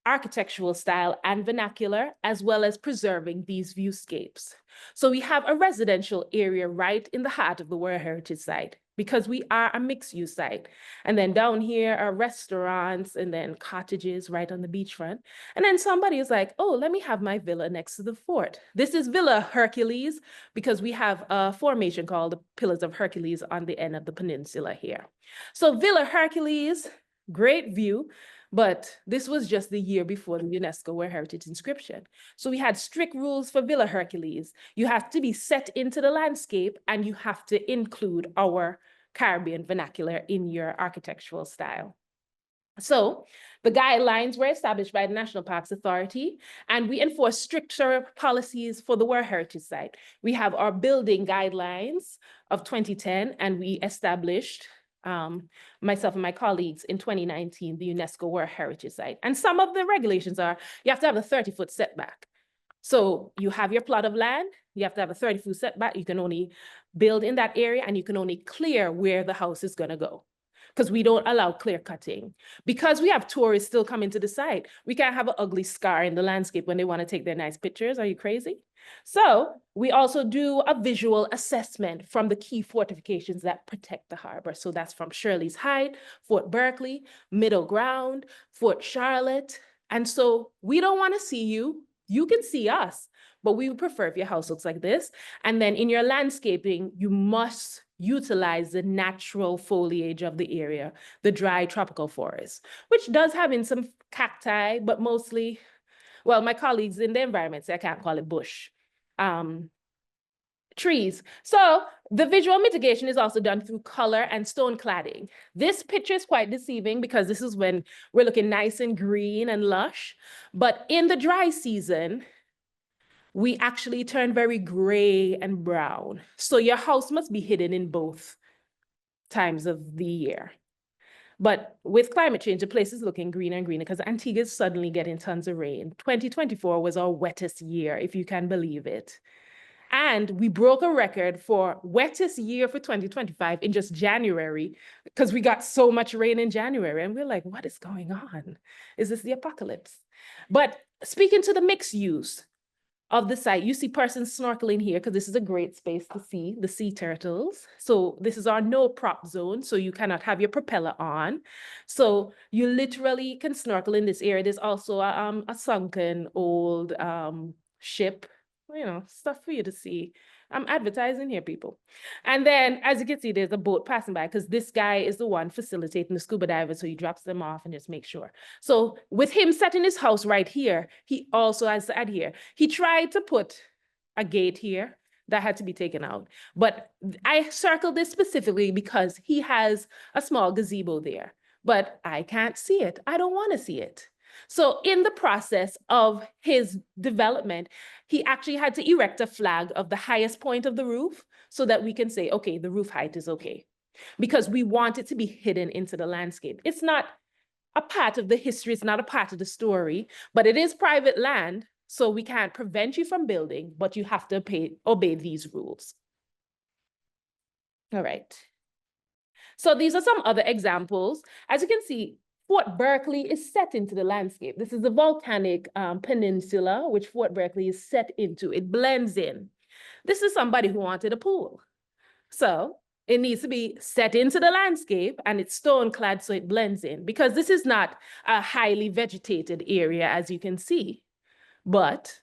architectural style and vernacular, as well as preserving these viewscapes. So we have a residential area right in the heart of the World Heritage Site, because we are a mixed-use site. And then down here are restaurants and then cottages right on the beachfront. And then somebody is like, oh, let me have my villa next to the fort. This is Villa Hercules, because we have a formation called the Pillars of Hercules on the end of the peninsula here. So Villa Hercules, great view. But this was just the year before the UNESCO World Heritage inscription. So we had strict rules for Villa Hercules. You have to be set into the landscape, and you have to include our Caribbean vernacular in your architectural style. So the guidelines were established by the National Parks Authority, and we enforce stricter policies for the World Heritage Site. We have our building guidelines of 2010, and we established myself and my colleagues in 2019, the UNESCO World Heritage Site. And some of the regulations are, you have to have a 30-foot setback. So you have your plot of land, you have to have a 30-foot setback. You can only build in that area, and you can only clear where the house is gonna go, because we don't allow clear cutting. Because we have tourists still coming to the site, we can't have an ugly scar in the landscape when they wanna take their nice pictures. Are you crazy? So we also do a visual assessment from the key fortifications that protect the harbor. So that's from Shirley's Heights, Fort Berkeley, Middle Ground, Fort Charlotte. And so we don't want to see you. You can see us, but we would prefer if your house looks like this. And then in your landscaping, you must utilize the natural foliage of the area, the dry tropical forest, which does have in some cacti, but mostly, well, my colleagues in the environment say I can't call it bush. Trees. So the visual mitigation is also done through color and stone cladding. This picture is quite deceiving because this is when we're looking nice and green and lush. But in the dry season, we actually turn very gray and brown. So your house must be hidden in both times of the year. But with climate change, the place is looking greener and greener because Antigua is suddenly getting tons of rain. 2024 was our wettest year, if you can believe it. And we broke a record for wettest year for 2025 in just January, because we got so much rain in January. And we're like, what is going on? Is this the apocalypse? But speaking to the mixed use of the site, you see persons snorkeling here because this is a great space to see the sea turtles. So this is our no prop zone, so you cannot have your propeller on. So you literally can snorkel in this area. There's also a sunken old ship, you know, stuff for you to see. I'm advertising here, people. And then, as you can see, there's a boat passing by because this guy is the one facilitating the scuba divers, so he drops them off and just makes sure. So with him setting his house right here, he also has to add here. He tried to put a gate here that had to be taken out. But I circled this specifically because he has a small gazebo there, but I can't see it. I don't want to see it. So in the process of his development, he actually had to erect a flag of the highest point of the roof so that we can say, okay, the roof height is okay. Because we want it to be hidden into the landscape. It's not a part of the history, it's not a part of the story, but it is private land, so we can't prevent you from building, but you have to obey these rules. All right. So these are some other examples. As you can see, Fort Berkeley is set into the landscape. This is the volcanic peninsula, which Fort Berkeley is set into. It blends in. This is somebody who wanted a pool. So it needs to be set into the landscape and it's stone clad so it blends in, because this is not a highly vegetated area, as you can see, but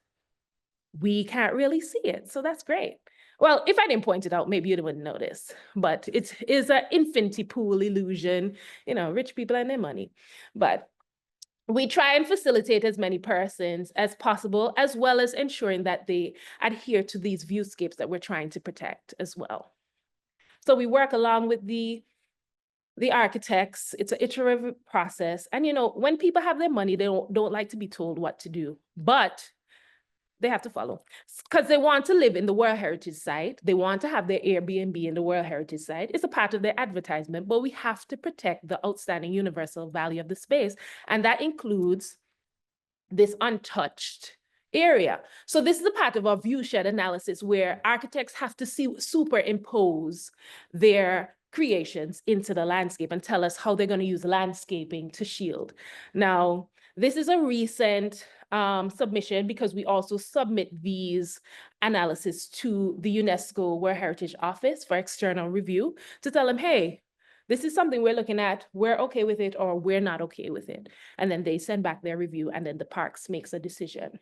we can't really see it. So that's great. Well, if I didn't point it out, maybe you wouldn't notice, but it is an infinity pool illusion, you know, rich people and their money. But we try and facilitate as many persons as possible, as well as ensuring that they adhere to these viewscapes that we're trying to protect as well. So we work along with the architects. It's an iterative process. And, you know, when people have their money, they don't like to be told what to do, but they have to follow, because they want to live in the World Heritage Site. They want to have their Airbnb in the World Heritage Site. It's a part of their advertisement, but we have to protect the outstanding universal value of the space. And that includes this untouched area. So this is a part of our viewshed analysis where architects have to superimpose their creations into the landscape and tell us how they're going to use landscaping to shield. Now, this is a recent submission, because we also submit these analysis to the UNESCO World Heritage Office for external review to tell them, hey, this is something we're looking at, we're okay with it or we're not okay with it. And then they send back their review and then the parks makes a decision.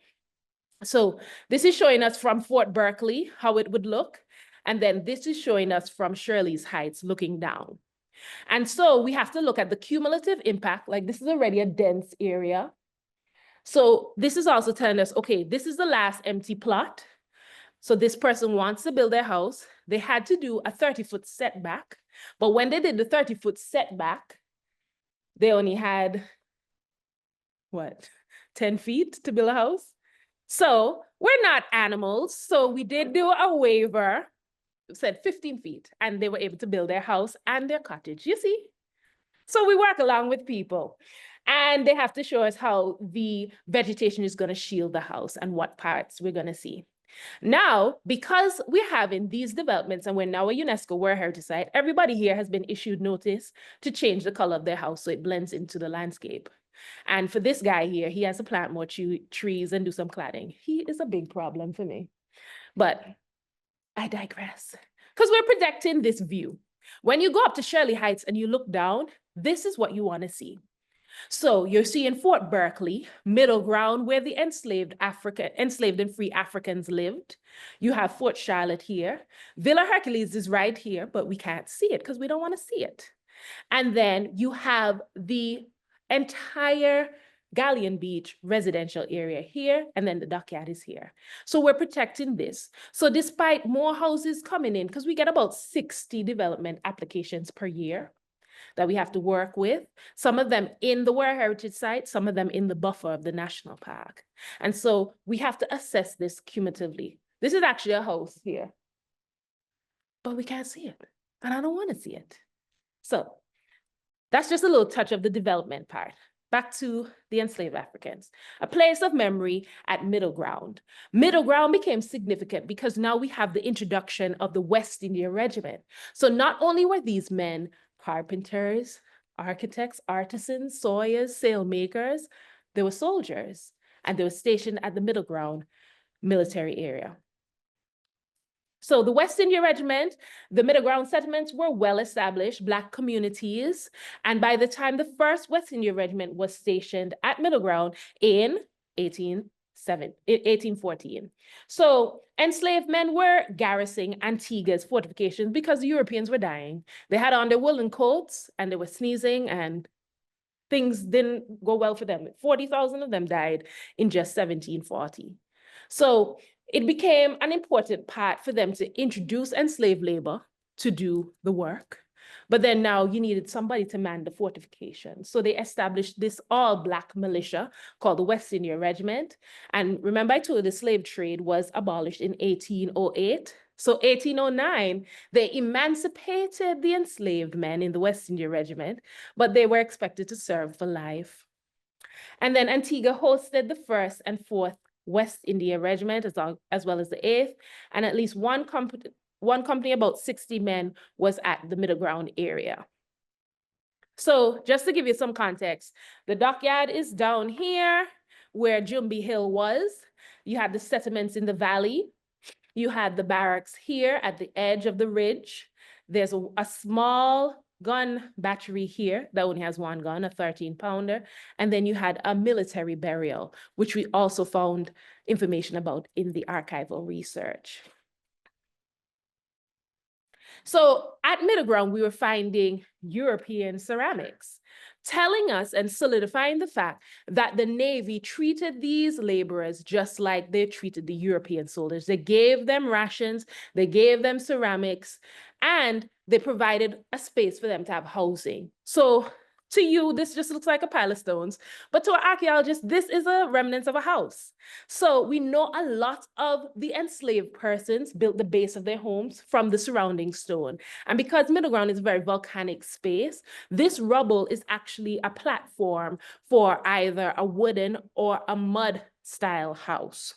So this is showing us from Fort Berkeley how it would look. And then this is showing us from Shirley's Heights looking down. And so we have to look at the cumulative impact, like this is already a dense area. So this is also telling us, okay, this is the last empty plot. So this person wants to build their house. They had to do a 30-foot setback. But when they did the 30-foot setback, they only had, what, 10 feet to build a house? So we're not animals. So we did do a waiver, said 15 feet, and they were able to build their house and their cottage, you see? So we work along with people. And they have to show us how the vegetation is going to shield the house and what parts we're going to see. Now, because we're having these developments and we're now a UNESCO World Heritage Site, everybody here has been issued notice to change the color of their house so it blends into the landscape. And for this guy here, he has to plant more trees and do some cladding. He is a big problem for me. But I digress, because we're protecting this view. When you go up to Shirley Heights and you look down, this is what you want to see. So you're seeing Fort Berkeley, middle ground, where the enslaved and free Africans lived. You have Fort Charlotte here. Villa Hercules is right here, but we can't see it because we don't want to see it. And then you have the entire Galleon Beach residential area here, and then the dockyard is here. So we're protecting this. So despite more houses coming in, because we get about 60 development applications per year that we have to work with, some of them in the World Heritage Site, some of them in the buffer of the national park. And so we have to assess this cumulatively. This is actually a house here, but we can't see it, and I don't want to see it. So that's just a little touch of the development part. Back to the enslaved Africans, a place of memory at Middle Ground. Middle Ground became significant because now we have the introduction of the West India Regiment. So not only were these men carpenters, architects, artisans, sawyers, sailmakers, they were soldiers, and they were stationed at the Middle Ground military area. So the West India Regiment, the Middle Ground settlements were well-established Black communities. And by the time the first West India Regiment was stationed at Middle Ground in 1814. So enslaved men were garrisoning Antigua's fortifications because the Europeans were dying. They had on their woolen coats and they were sneezing and things didn't go well for them. 40,000 of them died in just 1740. So it became an important part for them to introduce enslaved labor to do the work. But then now you needed somebody to man the fortifications. So they established this all-Black militia called the West India Regiment. And remember I told you the slave trade was abolished in 1808. So 1809, they emancipated the enslaved men in the West India Regiment, but they were expected to serve for life. And then Antigua hosted the 1st and 4th West India Regiment, as well as the 8th, and at least one company, about 60 men, was at the Middle Ground area. So just to give you some context, the dockyard is down here where Jumbie Hill was. You had the settlements in the valley. You had the barracks here at the edge of the ridge. There's a small gun battery here that only has one gun, a 13-pounder. And then you had a military burial, which we also found information about in the archival research. So at Middle Ground, we were finding European ceramics, telling us and solidifying the fact that the Navy treated these laborers just like they treated the European soldiers. They gave them rations, they gave them ceramics, and they provided a space for them to have housing. So to you, this just looks like a pile of stones, but to an archaeologist, this is a remnants of a house. So we know a lot of the enslaved persons built the base of their homes from the surrounding stone. And because Middle Ground is a very volcanic space, this rubble is actually a platform for either a wooden or a mud style house.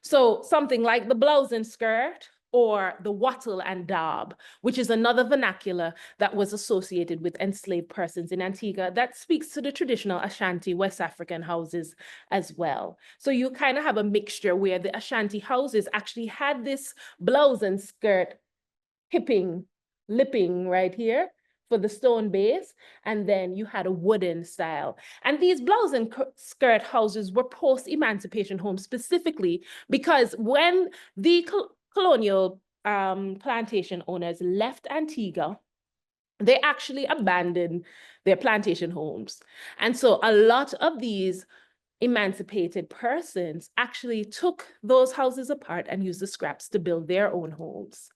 So something like the blouse and skirt, or the wattle and daub, which is another vernacular that was associated with enslaved persons in Antigua that speaks to the traditional Ashanti West African houses as well. So you kind of have a mixture where the Ashanti houses actually had this blouse and skirt lipping right here for the stone base, and then you had a wooden style. And these blouse and skirt houses were post-emancipation homes specifically because when the colonial plantation owners left Antigua, they actually abandoned their plantation homes. And so a lot of these emancipated persons actually took those houses apart and used the scraps to build their own homes.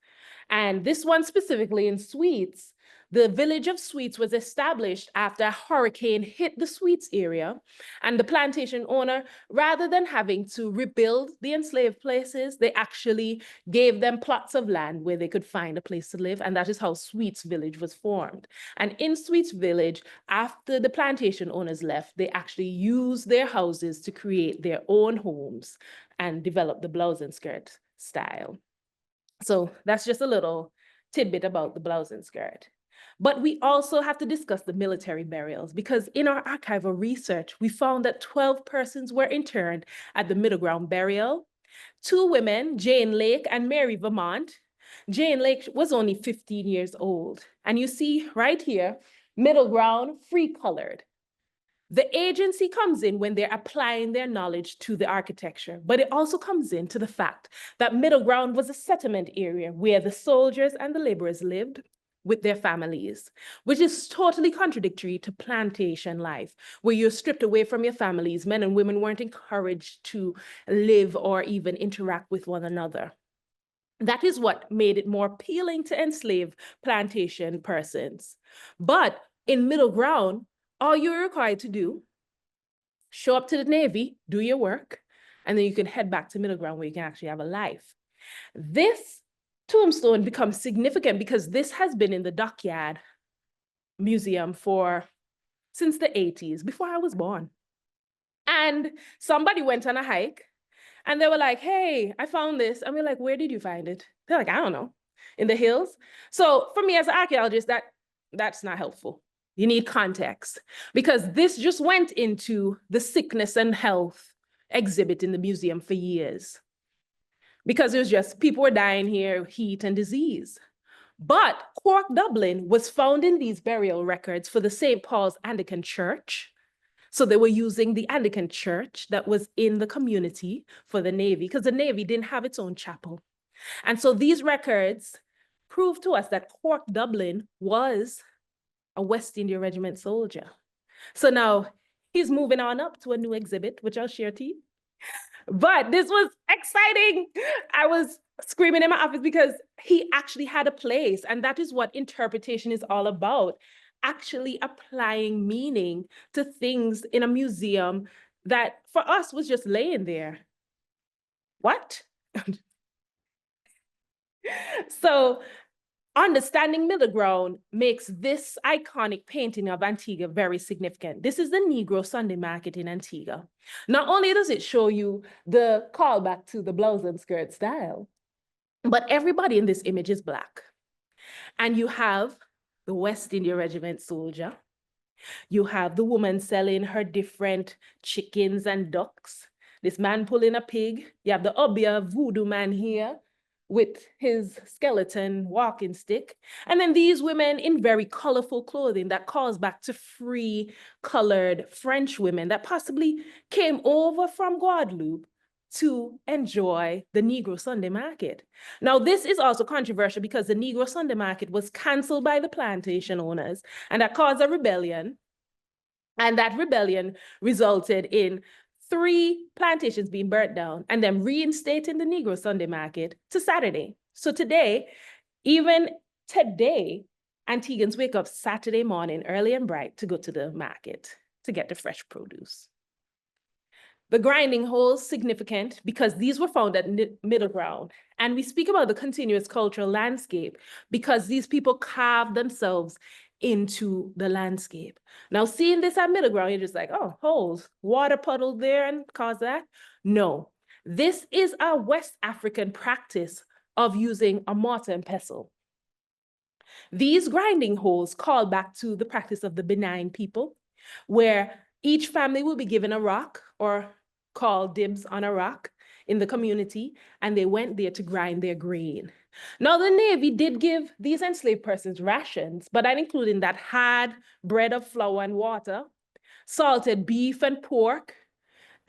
And this one specifically in Sweets, the village of Sweets was established after a hurricane hit the Sweets area. And the plantation owner, rather than having to rebuild the enslaved places, they actually gave them plots of land where they could find a place to live. And that is how Sweets Village was formed. And in Sweets Village, after the plantation owners left, they actually used their houses to create their own homes and develop the blouse and skirt style. So that's just a little tidbit about the blouse and skirt. But we also have to discuss the military burials because in our archival research, we found that 12 persons were interned at the Middle Ground burial. 2 women, Jane Lake and Mary Vermont. Jane Lake was only 15 years old. And you see right here, Middle Ground, free colored. The agency comes in when they're applying their knowledge to the architecture, but it also comes into the fact that Middle Ground was a settlement area where the soldiers and the laborers lived with their families, which is totally contradictory to plantation life, where you're stripped away from your families. Men and women weren't encouraged to live or even interact with one another. That is what made it more appealing to enslaved plantation persons. But in Middle Ground, all you're required to do, show up to the Navy, do your work, and then you can head back to Middle Ground where you can actually have a life. This tombstone becomes significant because this has been in the Dockyard Museum since the 80s, before I was born. And somebody went on a hike and they were like, hey, I found this. And we're like, where did you find it? They're like, I don't know, in the hills. So for me as an archaeologist, that's not helpful. You need context because this just went into the sickness and health exhibit in the museum for years. Because it was just people were dying here, heat and disease. But Cork Dublin was found in these burial records for the St. Paul's Anglican Church. So they were using the Anglican Church that was in the community for the Navy because the Navy didn't have its own chapel. And so these records prove to us that Cork Dublin was a West India Regiment soldier. So now he's moving on up to a new exhibit, which I'll share to you. But this was exciting. I was screaming in my office because he actually had a place. And that is what interpretation is all about. Actually applying meaning to things in a museum that for us was just laying there. What? So understanding middle ground makes this iconic painting of Antigua very significant. This is the Negro Sunday Market in Antigua. Not only does it show you the callback to the blouse and skirt style, but everybody in this image is Black. And you have the West India Regiment soldier. You have the woman selling her different chickens and ducks. This man pulling a pig. You have the Obia voodoo man here with his skeleton walking stick. And then these women in very colorful clothing that calls back to free colored French women that possibly came over from Guadeloupe to enjoy the Negro Sunday Market. Now, this is also controversial because the Negro Sunday Market was canceled by the plantation owners, and that caused a rebellion. And that rebellion resulted in 3 plantations being burnt down and then reinstating the Negro Sunday Market to Saturday. So today, even today, Antiguans wake up Saturday morning early and bright to go to the market to get the fresh produce. The grinding holes significant because these were found at middle ground. And we speak about the continuous cultural landscape because these people carved themselves into the landscape. Now, seeing this at middle ground, you're just like, oh, holes, water puddled there and cause that? No, this is a West African practice of using a mortar and pestle. These grinding holes call back to the practice of the benign people, where each family will be given a rock or called dibs on a rock in the community, and they went there to grind their grain. Now, the Navy did give these enslaved persons rations, but that included that hard bread of flour and water, salted beef and pork,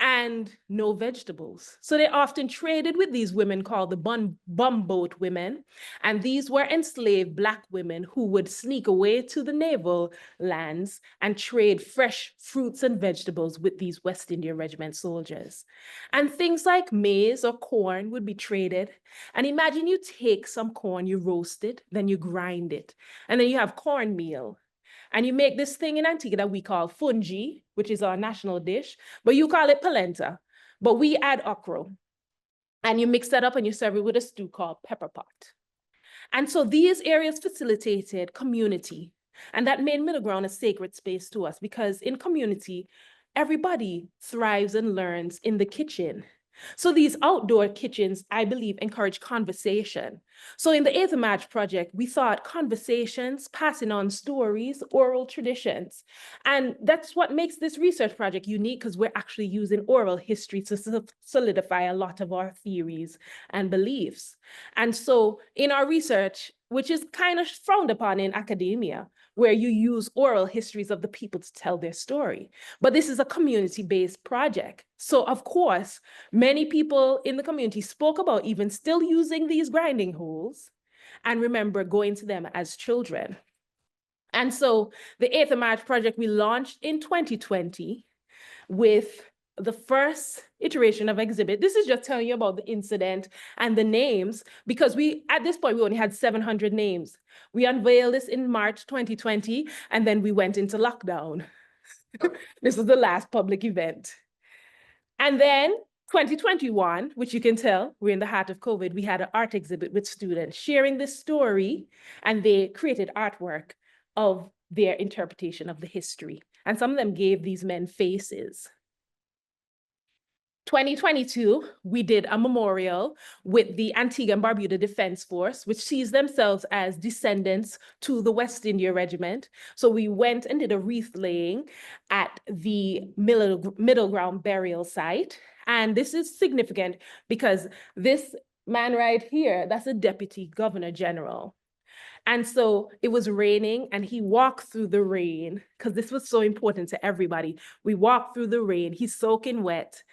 and no vegetables. So they often traded with these women called the bumboat women. And these were enslaved Black women who would sneak away to the naval lands and trade fresh fruits and vegetables with these West India Regiment soldiers. And things like maize or corn would be traded. And imagine you take some corn, you roast it, then you grind it. And then you have cornmeal. And you make this thing in Antigua that we call fungi, which is our national dish, but you call it polenta. But we add okra. And you mix that up and you serve it with a stew called pepper pot. And so these areas facilitated community. And that made middle ground a sacred space to us because in community, everybody thrives and learns in the kitchen. So these outdoor kitchens, I believe, encourage conversation. So in the 8th of March project, we thought conversations, passing on stories, oral traditions. And that's what makes this research project unique because we're actually using oral history to solidify a lot of our theories and beliefs. And so in our research, which is kind of frowned upon in academia, where you use oral histories of the people to tell their story. But this is a community-based project. So of course, many people in the community spoke about even still using these grinding holes and remember going to them as children. And so the 8th of March project we launched in 2020 with the first iteration of exhibit. This is just telling you about the incident and the names, because at this point, we only had 700 names. We unveiled this in March 2020, and then we went into lockdown. This was the last public event. And then 2021, which you can tell, we're in the heart of COVID, we had an art exhibit with students sharing this story, and they created artwork of their interpretation of the history. And some of them gave these men faces. 2022, we did a memorial with the Antigua and Barbuda Defense Force, which sees themselves as descendants to the West India Regiment. So we went and did a wreath laying at the middle ground burial site. And this is significant because this man right here, that's a Deputy Governor General. And so it was raining and he walked through the rain because this was so important to everybody. We walked through the rain, he's soaking wet.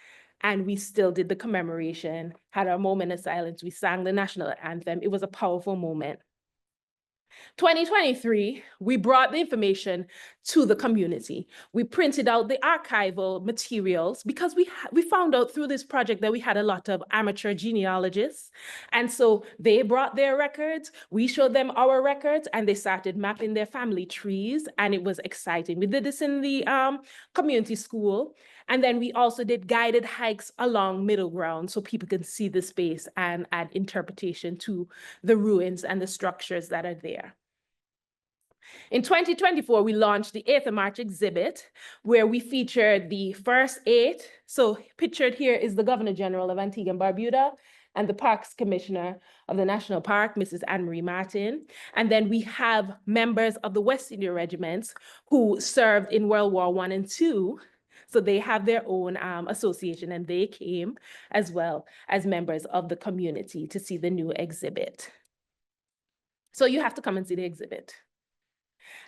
And we still did the commemoration, had our moment of silence. We sang the national anthem. It was a powerful moment. 2023, we brought the information to the community. We printed out the archival materials because we found out through this project that we had a lot of amateur genealogists. And so they brought their records, we showed them our records, and they started mapping their family trees, and it was exciting. We did this in the community school. And then we also did guided hikes along middle ground so people can see the space and add interpretation to the ruins and the structures that are there. In 2024, we launched the 8th of March exhibit, where we featured the first 8. So pictured here is the Governor General of Antigua and Barbuda and the Parks Commissioner of the National Park, Mrs. Anne-Marie Martin. And then we have members of the West India regiments who served in World War I and II. So they have their own association, and they came as well as members of the community to see the new exhibit. So you have to come and see the exhibit.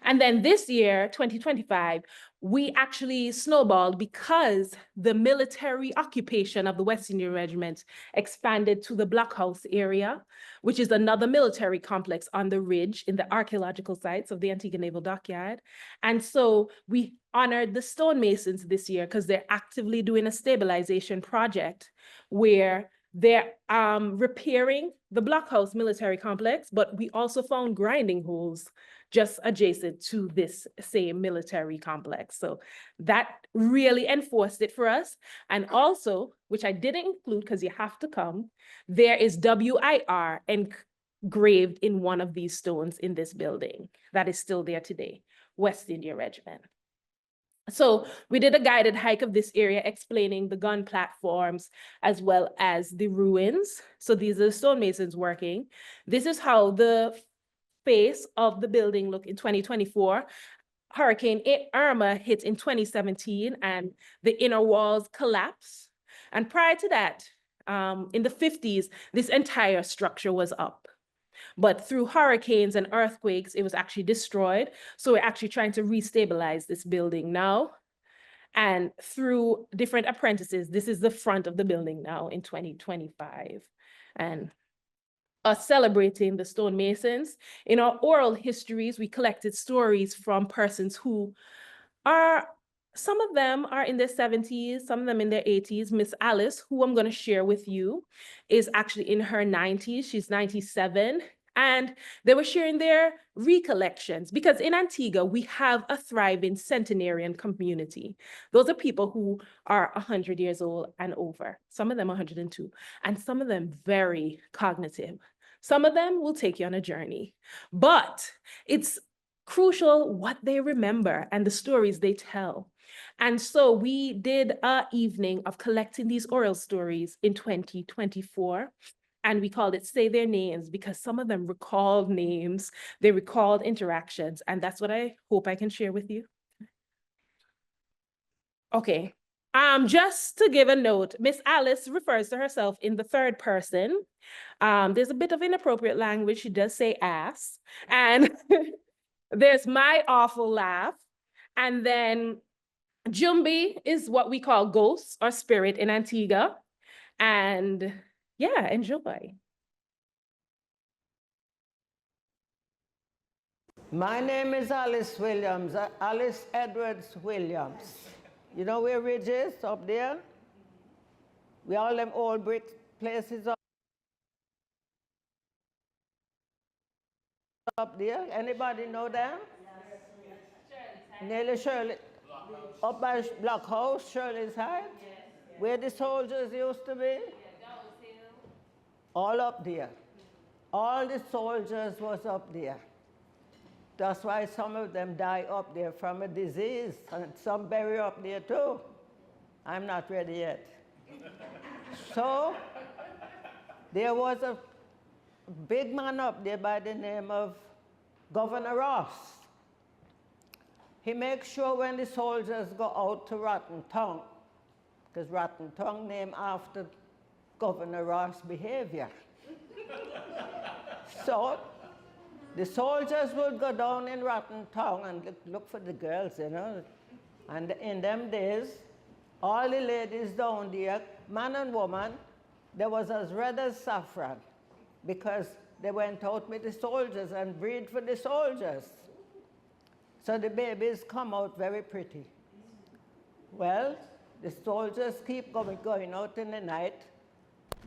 And then this year, 2025, we actually snowballed because the military occupation of the West India Regiment expanded to the Blockhouse area, which is another military complex on the ridge in the archaeological sites of the Antigua Naval Dockyard. And so we honored the stonemasons this year because they're actively doing a stabilization project where they're repairing the Blockhouse military complex, but we also found grinding holes just adjacent to this same military complex. So that really enforced it for us. And also, which I didn't include because you have to come, there is WIR engraved in one of these stones in this building that is still there today, West India Regiment. So we did a guided hike of this area explaining the gun platforms as well as the ruins. So these are the stonemasons working. This is how the face of the building looked in 2024. Hurricane Irma hit in 2017 and the inner walls collapsed. And prior to that, in the 50s, this entire structure was up. But through hurricanes and earthquakes, it was actually destroyed. So we're actually trying to restabilize this building now. And through different apprentices, this is the front of the building now in 2025. And us celebrating the stonemasons. In our oral histories, we collected stories from persons who are, some of them are in their 70s, some of them in their 80s. Miss Alice, who I'm going to share with you, is actually in her 90s. She's 97. And they were sharing their recollections because in Antigua, we have a thriving centenarian community. Those are people who are 100 years old and over, some of them 102, and some of them very cognitive. Some of them will take you on a journey, but it's crucial what they remember and the stories they tell. And so we did an evening of collecting these oral stories in 2024. And we called it Say Their Names because some of them recalled names, they recalled interactions, and that's what I hope I can share with you. Okay, just to give a note, Miss Alice refers to herself in the third person. There's a bit of inappropriate language, she does say ass, and there's my awful laugh, and then Jumbi is what we call ghosts or spirit in Antigua, and yeah, enjoy. My name is Alice Williams, Alice Edwards Williams. You know where Ridge is up there? We all them old brick places up there. Anybody know them? Nearly Shirley. Up by Blockhouse, Shirley's Heights, where the soldiers used to be. All up there. All the soldiers was up there. That's why some of them die up there from a disease, and some bury up there too. I'm not ready yet. So there was a big man up there by the name of Governor Ross. He makes sure when the soldiers go out to Rotten Tongue, because Rotten Tongue named after Governor Ross' behavior. So the soldiers would go down in Rotten Tongue and look for the girls, you know. And in them days, all the ladies down there, man and woman, they was as red as saffron, because they went out with the soldiers and breed for the soldiers. So the babies come out very pretty. Well, the soldiers keep going out in the night.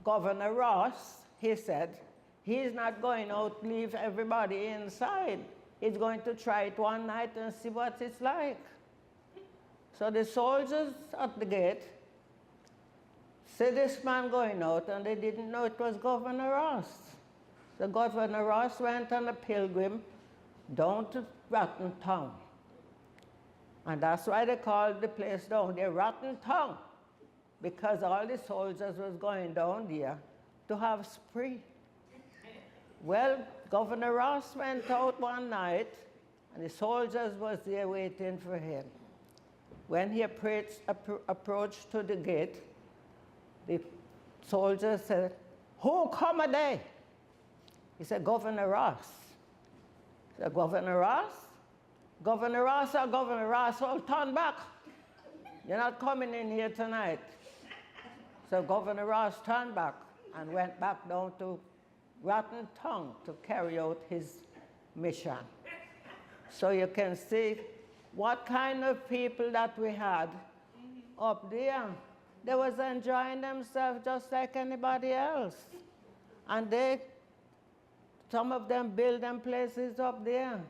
Governor Ross, he said, he's not going out, leave everybody inside. He's going to try it one night and see what it's like. So the soldiers at the gate see this man going out, and they didn't know it was Governor Ross. So Governor Ross went on a pilgrim down to Rotten Tongue. And that's why they called the place down there Rotten Tongue, because all the soldiers was going down there to have spree. Well, Governor Ross went out one night, and the soldiers was there waiting for him. When he approached to the gate, the soldiers said, "Who come a day?" He said, "Governor Ross." He said, "Governor Ross? Governor Ross or Governor Ross? Well, turn back. You're not coming in here tonight." So Governor Ross turned back and went back down to Rotten Tongue to carry out his mission. So you can see what kind of people that we had up there. They was enjoying themselves just like anybody else. And some of them build them places up there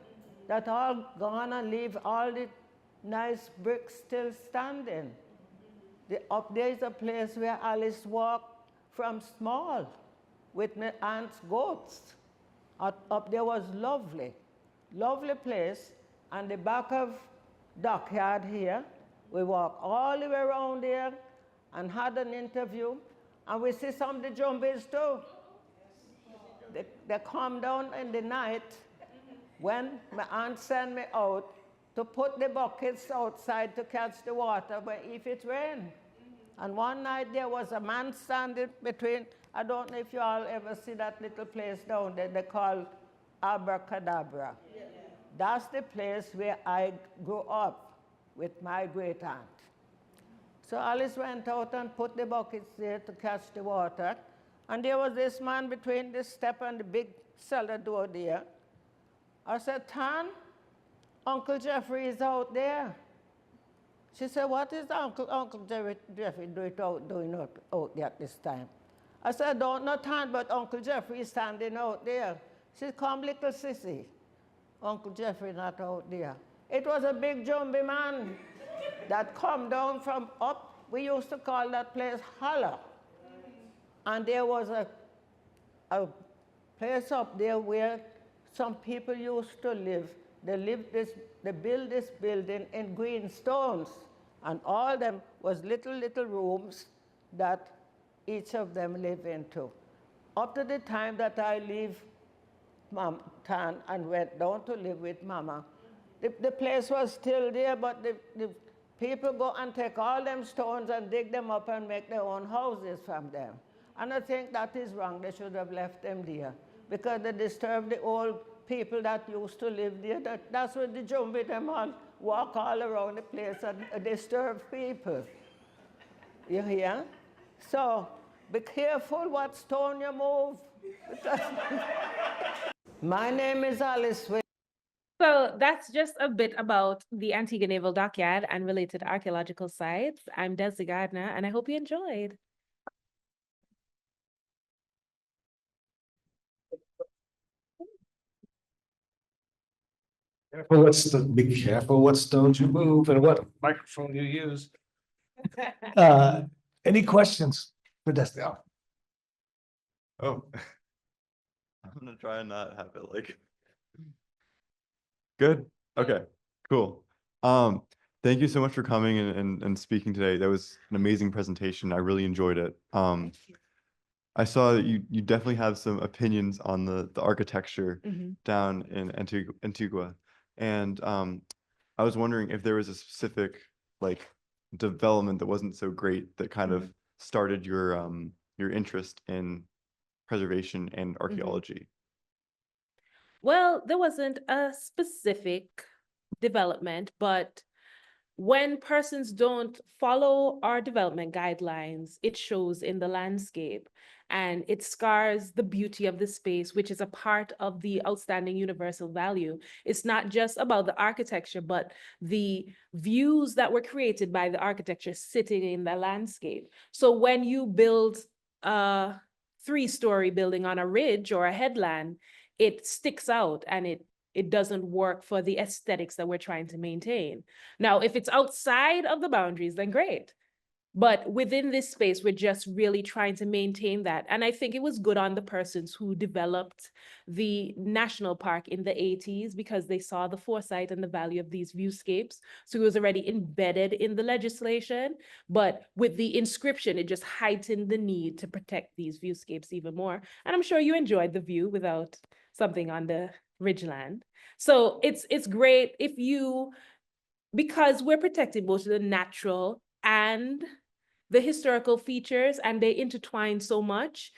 that all gone and leave all the nice bricks still standing. Up there is a place where Alice walked from small with my aunt's goats. Up there was lovely, lovely place. And the back of dockyard here, we walked all the way around there and had an interview. And we see some of the jumbies too. They come down in the night when my aunt sent me out to put the buckets outside to catch the water if it rained. And one night there was a man standing between, I don't know if you all ever see that little place down there they call Abracadabra. Yeah. That's the place where I grew up with my great aunt. So Alice went out and put the buckets there to catch the water. And there was this man between the step and the big cellar door there. I said, "Tan, Uncle Jeffrey is out there." She said, "What is Uncle Jeffrey doing out there at this time?" I said, "I don't know, Tan, but Uncle Jeffrey is standing out there." She said, "Come, little sissy. Uncle Jeffrey not out there." It was a big jumbie man that come down from up. We used to call that place Holler. And there was a place up there where some people used to live. They built this building in green stones, and all them was little rooms that each of them live into. Up to the time that I leave Tan and went down to live with Mama, the place was still there, but the people go and take all them stones and dig them up and make their own houses from them. And I think that is wrong. They should have left them there, because they disturb the old people that used to live there. That's what the jumbie them all walk all around the place and disturb people. You hear? So be careful what stone you move. My name is Alice. So that's just a bit about the Antigua Naval Dockyard and related archaeological sites. I'm Desley Gardner, and I hope you enjoyed. Be careful what stones you move and what microphone you use. Any questions for Desley? Oh, I'm gonna try and not have it like. Good. Okay, cool. Thank you so much for coming and speaking today. That was an amazing presentation. I really enjoyed it. I saw that you definitely have some opinions on the architecture down in Antigua. And I was wondering if there was a specific like development that wasn't so great that kind of started your interest in preservation and archaeology. Well, there wasn't a specific development, but when persons don't follow our development guidelines, it shows in the landscape and it scars the beauty of the space, which is a part of the outstanding universal value. It's not just about the architecture, but the views that were created by the architecture sitting in the landscape. So when you build a 3-story building on a ridge or a headland, it sticks out and it doesn't work for the aesthetics that we're trying to maintain. Now, if it's outside of the boundaries, then great. But within this space, we're just really trying to maintain that. And I think it was good on the persons who developed the national park in the 80s because they saw the foresight and the value of these viewscapes. So it was already embedded in the legislation, but with the inscription, it just heightened the need to protect these viewscapes even more. And I'm sure you enjoyed the view without something on the ridgeland. So it's great if you, because we're protecting both the natural and the historical features and they intertwine so much,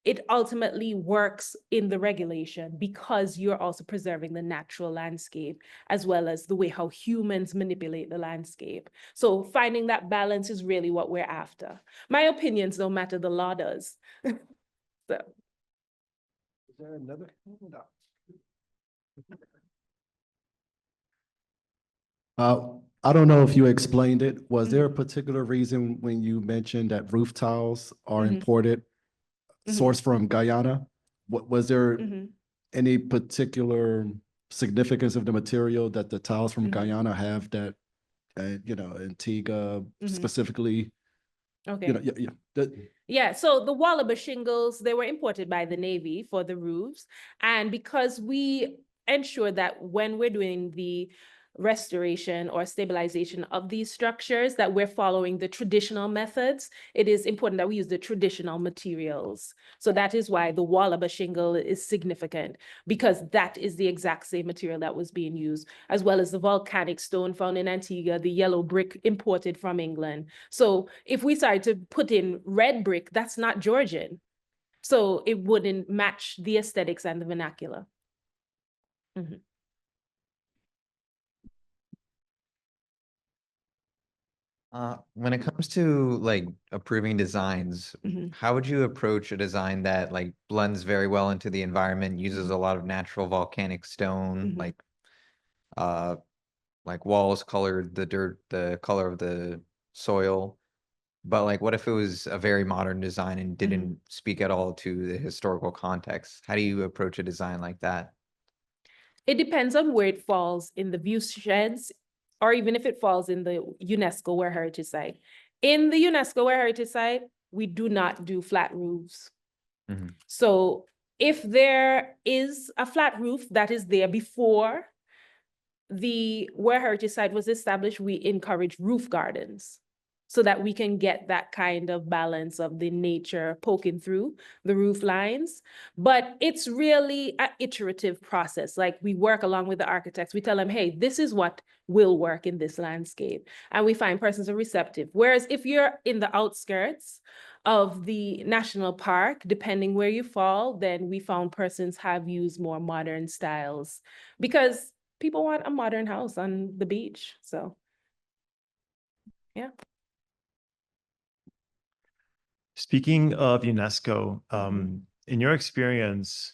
it ultimately works in the regulation because you're also preserving the natural landscape as well as the way how humans manipulate the landscape. So finding that balance is really what we're after. My opinions don't matter, the law does. So. Is there another? I don't know if you explained it. Was there a particular reason when you mentioned that roof tiles are Mhm. imported, Mhm. sourced from Guyana? What was there Mhm. any particular significance of the material that the tiles from Mhm. Guyana have that, Antigua Mhm. specifically? Okay. Yeah. Yeah, so the Wallaby shingles, they were imported by the Navy for the roofs. And because we ensure that when we're doing the restoration or stabilization of these structures, that we're following the traditional methods, it is important that we use the traditional materials. So that is why the Wallaby shingle is significant, because that is the exact same material that was being used, as well as the volcanic stone found in Antigua, the yellow brick imported from England. So if we started to put in red brick, that's not Georgian. So it wouldn't match the aesthetics and the vernacular. Mhm. When it comes to like approving designs, Mhm. how would you approach a design that like blends very well into the environment, uses a lot of natural volcanic stone, Mhm. like walls colored the dirt, the color of the soil. But like, what if it was a very modern design and didn't speak at all to the historical context? How do you approach a design like that? It depends on where it falls in the view sheds, or even if it falls in the UNESCO World Heritage Site. In the UNESCO World Heritage Site, we do not do flat roofs. Mhm. So if there is a flat roof that is there before the World Heritage Site was established, we encourage roof gardens so that we can get that kind of balance of the nature poking through the roof lines. But it's really an iterative process. Like we work along with the architects. We tell them, hey, this is what will work in this landscape. And we find persons are receptive. Whereas if you're in the outskirts of the national park, depending where you fall, then we found persons have used more modern styles because people want a modern house on the beach. So, yeah. Speaking of UNESCO, in your experience,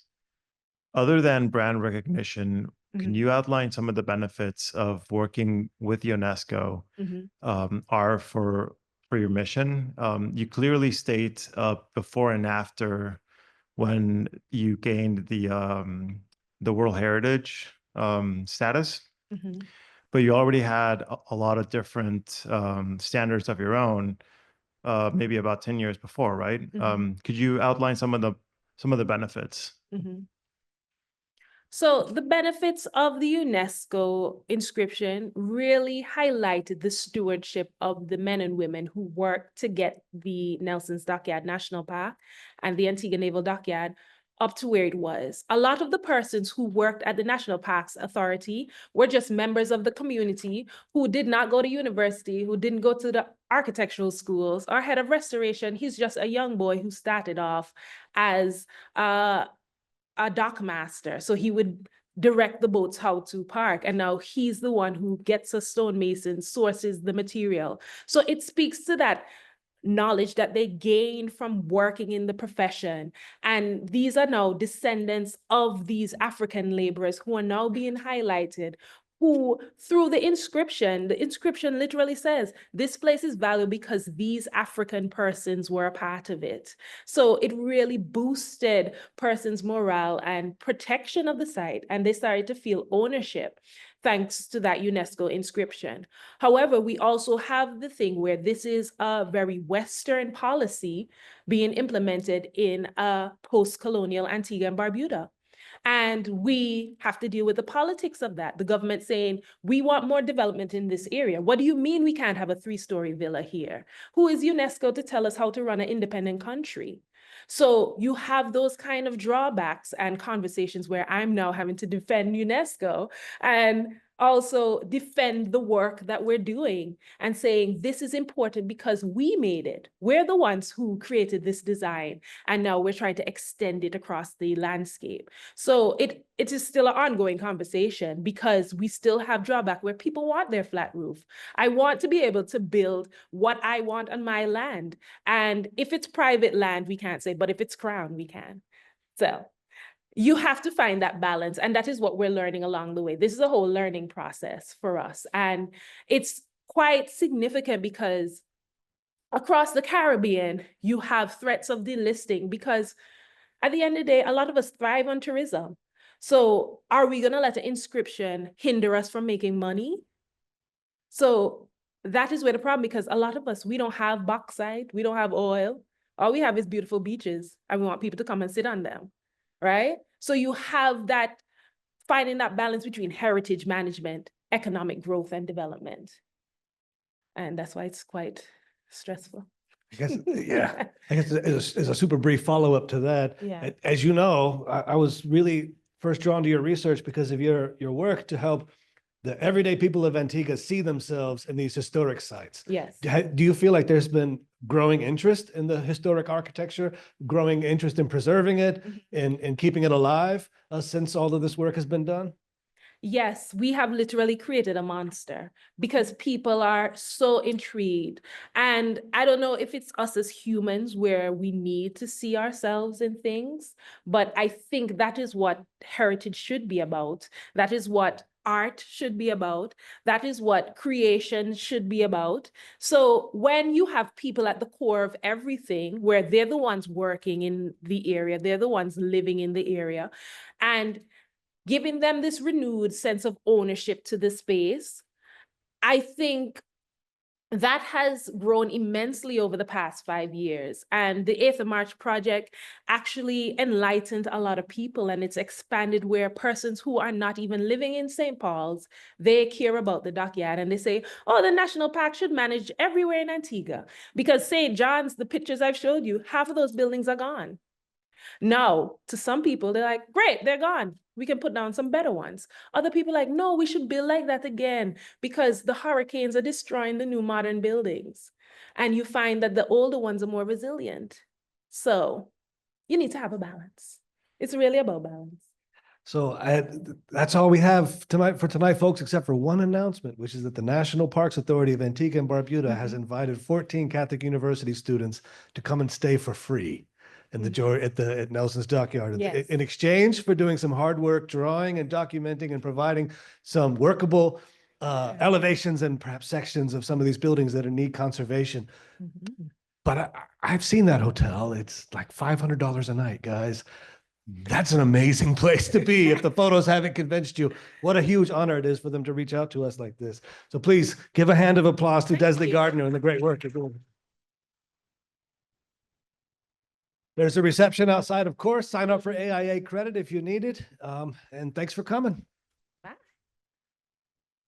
other than brand recognition, can you outline some of the benefits of working with UNESCO are for your mission? You clearly state before and after when you gained the World Heritage status, but you already had a lot of different standards of your own. Maybe about 10 years before, right? Could you outline some of the benefits? So the benefits of the UNESCO inscription really highlighted the stewardship of the men and women who worked to get the Nelson's Dockyard National Park and the Antigua Naval Dockyard up to where it was. A lot of the persons who worked at the National Parks Authority were just members of the community who did not go to university, who didn't go to the architectural schools. Our head of restoration, he's just a young boy who started off as a dock master. So he would direct the boats how to park. And now he's the one who gets a stonemason, sources the material. So it speaks to that knowledge that they gained from working in the profession. And these are now descendants of these African laborers who are now being highlighted, who through the inscription literally says, this place is valuable because these African persons were a part of it. So it really boosted persons' morale and protection of the site, and they started to feel ownership thanks to that UNESCO inscription. However, we also have the thing where this is a very Western policy being implemented in a post-colonial Antigua and Barbuda. And we have to deal with the politics of that. The government saying, we want more development in this area. What do you mean we can't have a 3-story villa here? Who is UNESCO to tell us how to run an independent country? So you have those kind of drawbacks and conversations where I'm now having to defend UNESCO and also defend the work that we're doing and saying this is important because we made it. We're the ones who created this design, and now we're trying to extend it across the landscape. So it is still an ongoing conversation because we still have drawback where people want their flat roof. I want to be able to build what I want on my land. And if it's private land, we can't say, but if it's crown, we can. So you have to find that balance. And that is what we're learning along the way. This is a whole learning process for us. And it's quite significant because across the Caribbean, you have threats of delisting because at the end of the day, a lot of us thrive on tourism. So are we going to let an inscription hinder us from making money? So that is where the problem, because a lot of us, we don't have bauxite, we don't have oil. All we have is beautiful beaches, and we want people to come and sit on them. Right? So you have that, finding that balance between heritage management, economic growth, and development. And that's why it's quite stressful. I guess, yeah, I guess as a super brief follow-up to that, Yeah. as you know, I was really first drawn to your research because of your work to help the everyday people of Antigua see themselves in these historic sites. Yes. Do you feel like there's been growing interest in the historic architecture, growing interest in preserving it, and keeping it alive since all of this work has been done? Yes, we have literally created a monster because people are so intrigued. And I don't know if it's us as humans where we need to see ourselves in things, but I think that is what heritage should be about. That is what art should be about. That is what creation should be about. So when you have people at the core of everything, where they're the ones working in the area, they're the ones living in the area, and giving them this renewed sense of ownership to the space, I think that has grown immensely over the past 5 years. And the 8th of March project actually enlightened a lot of people, and it's expanded where persons who are not even living in St. Paul's, they care about the dockyard and they say, oh, the national park should manage everywhere in Antigua. Because St. John's, the pictures I've showed you, half of those buildings are gone. Now, to some people, they're like, great, they're gone. We can put down some better ones. Other people are like, no, we should build like that again because the hurricanes are destroying the new modern buildings. And you find that the older ones are more resilient. So you need to have a balance. It's really about balance. So that's all we have tonight for tonight, folks, except for one announcement, which is that the National Parks Authority of Antigua and Barbuda has invited 14 Catholic University students to come and stay for free in the at Nelson's Dockyard. Yes. In exchange for doing some hard work, drawing and documenting and providing some workable elevations and perhaps sections of some of these buildings that need conservation. But I've seen that hotel. It's like $500 a night, guys. That's an amazing place to be. If the photos haven't convinced you, what a huge honor it is for them to reach out to us like this. So please give a hand of applause to Desley Gardner and the great work they're doing. There's a reception outside, of course. Sign up for AIA credit if you need it. And thanks for coming.